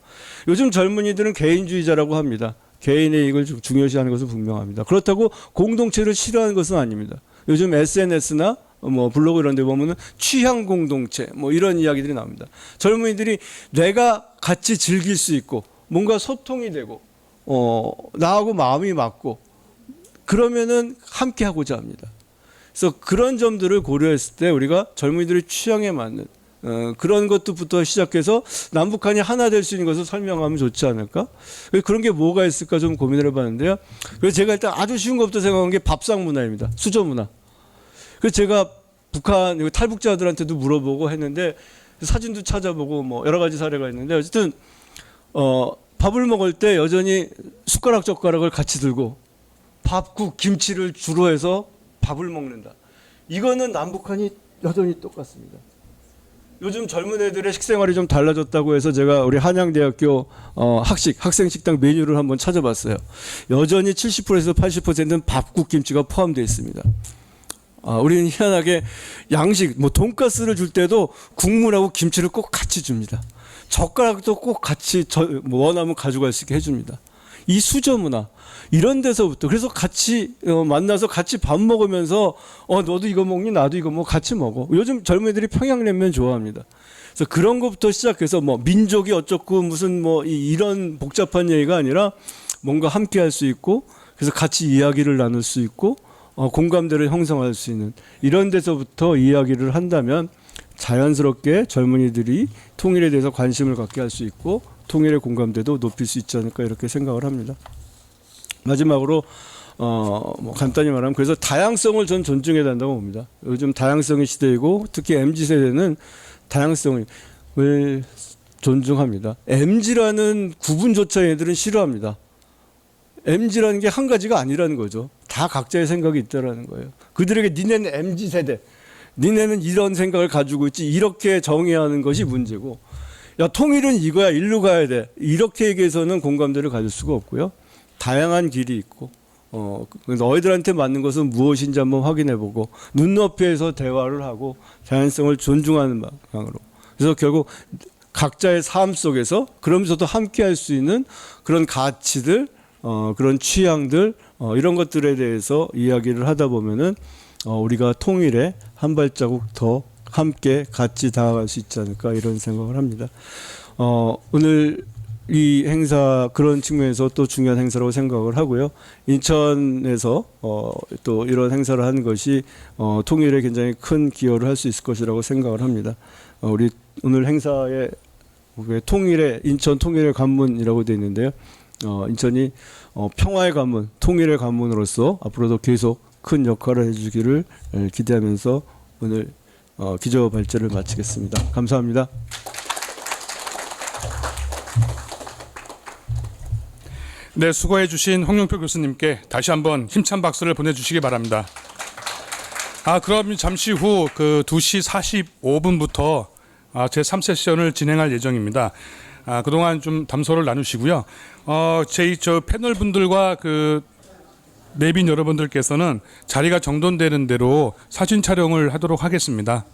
요즘 젊은이들은 개인주의자라고 합니다. 개인의 이익을 중요시하는 것은 분명합니다. 그렇다고 공동체를 싫어하는 것은 아닙니다. 요즘 SNS나 뭐 블로그 이런 데 보면은 취향 공동체 뭐 이런 이야기들이 나옵니다. 젊은이들이 내가 같이 즐길 수 있고 뭔가 소통이 되고 나하고 마음이 맞고 그러면은 함께 하고자 합니다. 그래서 그런 점들을 고려했을 때 우리가 젊은이들의 취향에 맞는 그런 것부터 시작해서 남북한이 하나 될 수 있는 것을 설명하면 좋지 않을까? 그런 게 뭐가 있을까 좀 고민을 해봤는데요. 그래서 제가 일단 아주 쉬운 것부터 생각한 게 밥상 문화입니다. 수저 문화. 그래서 제가 북한 탈북자들한테도 물어보고 했는데 사진도 찾아보고 뭐 여러 가지 사례가 있는데 어쨌든 밥을 먹을 때 여전히 숟가락 젓가락을 같이 들고 밥국 김치를 주로 해서 밥을 먹는다. 이거는 남북한이 여전히 똑같습니다. 요즘 젊은 애들의 식생활이 좀 달라졌다고 해서 제가 우리 한양대학교 학생 식당 메뉴를 한번 찾아봤어요. 여전히 70%에서 80%는 밥국 김치가 포함되어 있습니다. 우리는 희한하게 양식 뭐 돈가스를 줄 때도 국물하고 김치를 꼭 같이 줍니다. 젓가락도 꼭 같이 원하면 가져갈 수 있게 해줍니다. 이 수저 문화 이런 데서부터 그래서 같이 만나서 같이 밥 먹으면서 너도 이거 먹니 나도 이거 먹어 같이 먹어. 요즘 젊은이들이 평양냉면 좋아합니다. 그래서 그런 것부터 시작해서 뭐 민족이 어쩌고 무슨 뭐 이런 복잡한 얘기가 아니라 뭔가 함께 할 수 있고 그래서 같이 이야기를 나눌 수 있고 공감대를 형성할 수 있는 이런 데서부터 이야기를 한다면 자연스럽게 젊은이들이 통일에 대해서 관심을 갖게 할 수 있고 통일의 공감대도 높일 수 있지 않을까 이렇게 생각을 합니다. 마지막으로 뭐 간단히 말하면 그래서 다양성을 전 존중해야 된다고 봅니다. 요즘 다양성의 시대이고 특히 MZ세대는 다양성을 존중합니다. MZ라는 구분조차 얘들은 싫어합니다. MZ라는 게 한 가지가 아니라는 거죠. 다 각자의 생각이 있다라는 거예요. 그들에게 니네는 MZ세대, 니네는 이런 생각을 가지고 있지 이렇게 정의하는 것이 문제고 야 통일은 이거야 일로 가야 돼 이렇게 얘기해서는 공감대를 가질 수가 없고요. 다양한 길이 있고 너희들한테 맞는 것은 무엇인지 한번 확인해보고 눈높이에서 대화를 하고 다양성을 존중하는 방향으로 그래서 결국 각자의 삶 속에서 그러면서도 함께 할 수 있는 그런 가치들 그런 취향들 이런 것들에 대해서 이야기를 하다 보면은 우리가 통일에 한 발자국 더 함께 같이 다가갈 수 있지 않을까 이런 생각을 합니다. 오늘 이 행사 그런 측면에서 또 중요한 행사라고 생각을 하고요. 인천에서 또 이런 행사를 하는 것이 통일에 굉장히 큰 기여를 할 수 있을 것이라고 생각을 합니다. 우리 오늘 행사에 통일의 인천 통일의 관문이라고 되어 있는데요. 인천이 평화의 관문, 통일의 관문으로서 앞으로도 계속 큰 역할을 해주기를 기대하면서 오늘 기조 발제를 마치겠습니다. 감사합니다. 네, 수고해 주신 홍영표 교수님께 다시 한번 힘찬 박수를 보내주시기 바랍니다. 그럼 잠시 후 그 2시 45분부터 제3세션을 진행할 예정입니다. 그동안 좀 담소를 나누시고요. 저 패널 분들과 그 내빈 여러분들께서는 자리가 정돈되는 대로 사진 촬영을 하도록 하겠습니다.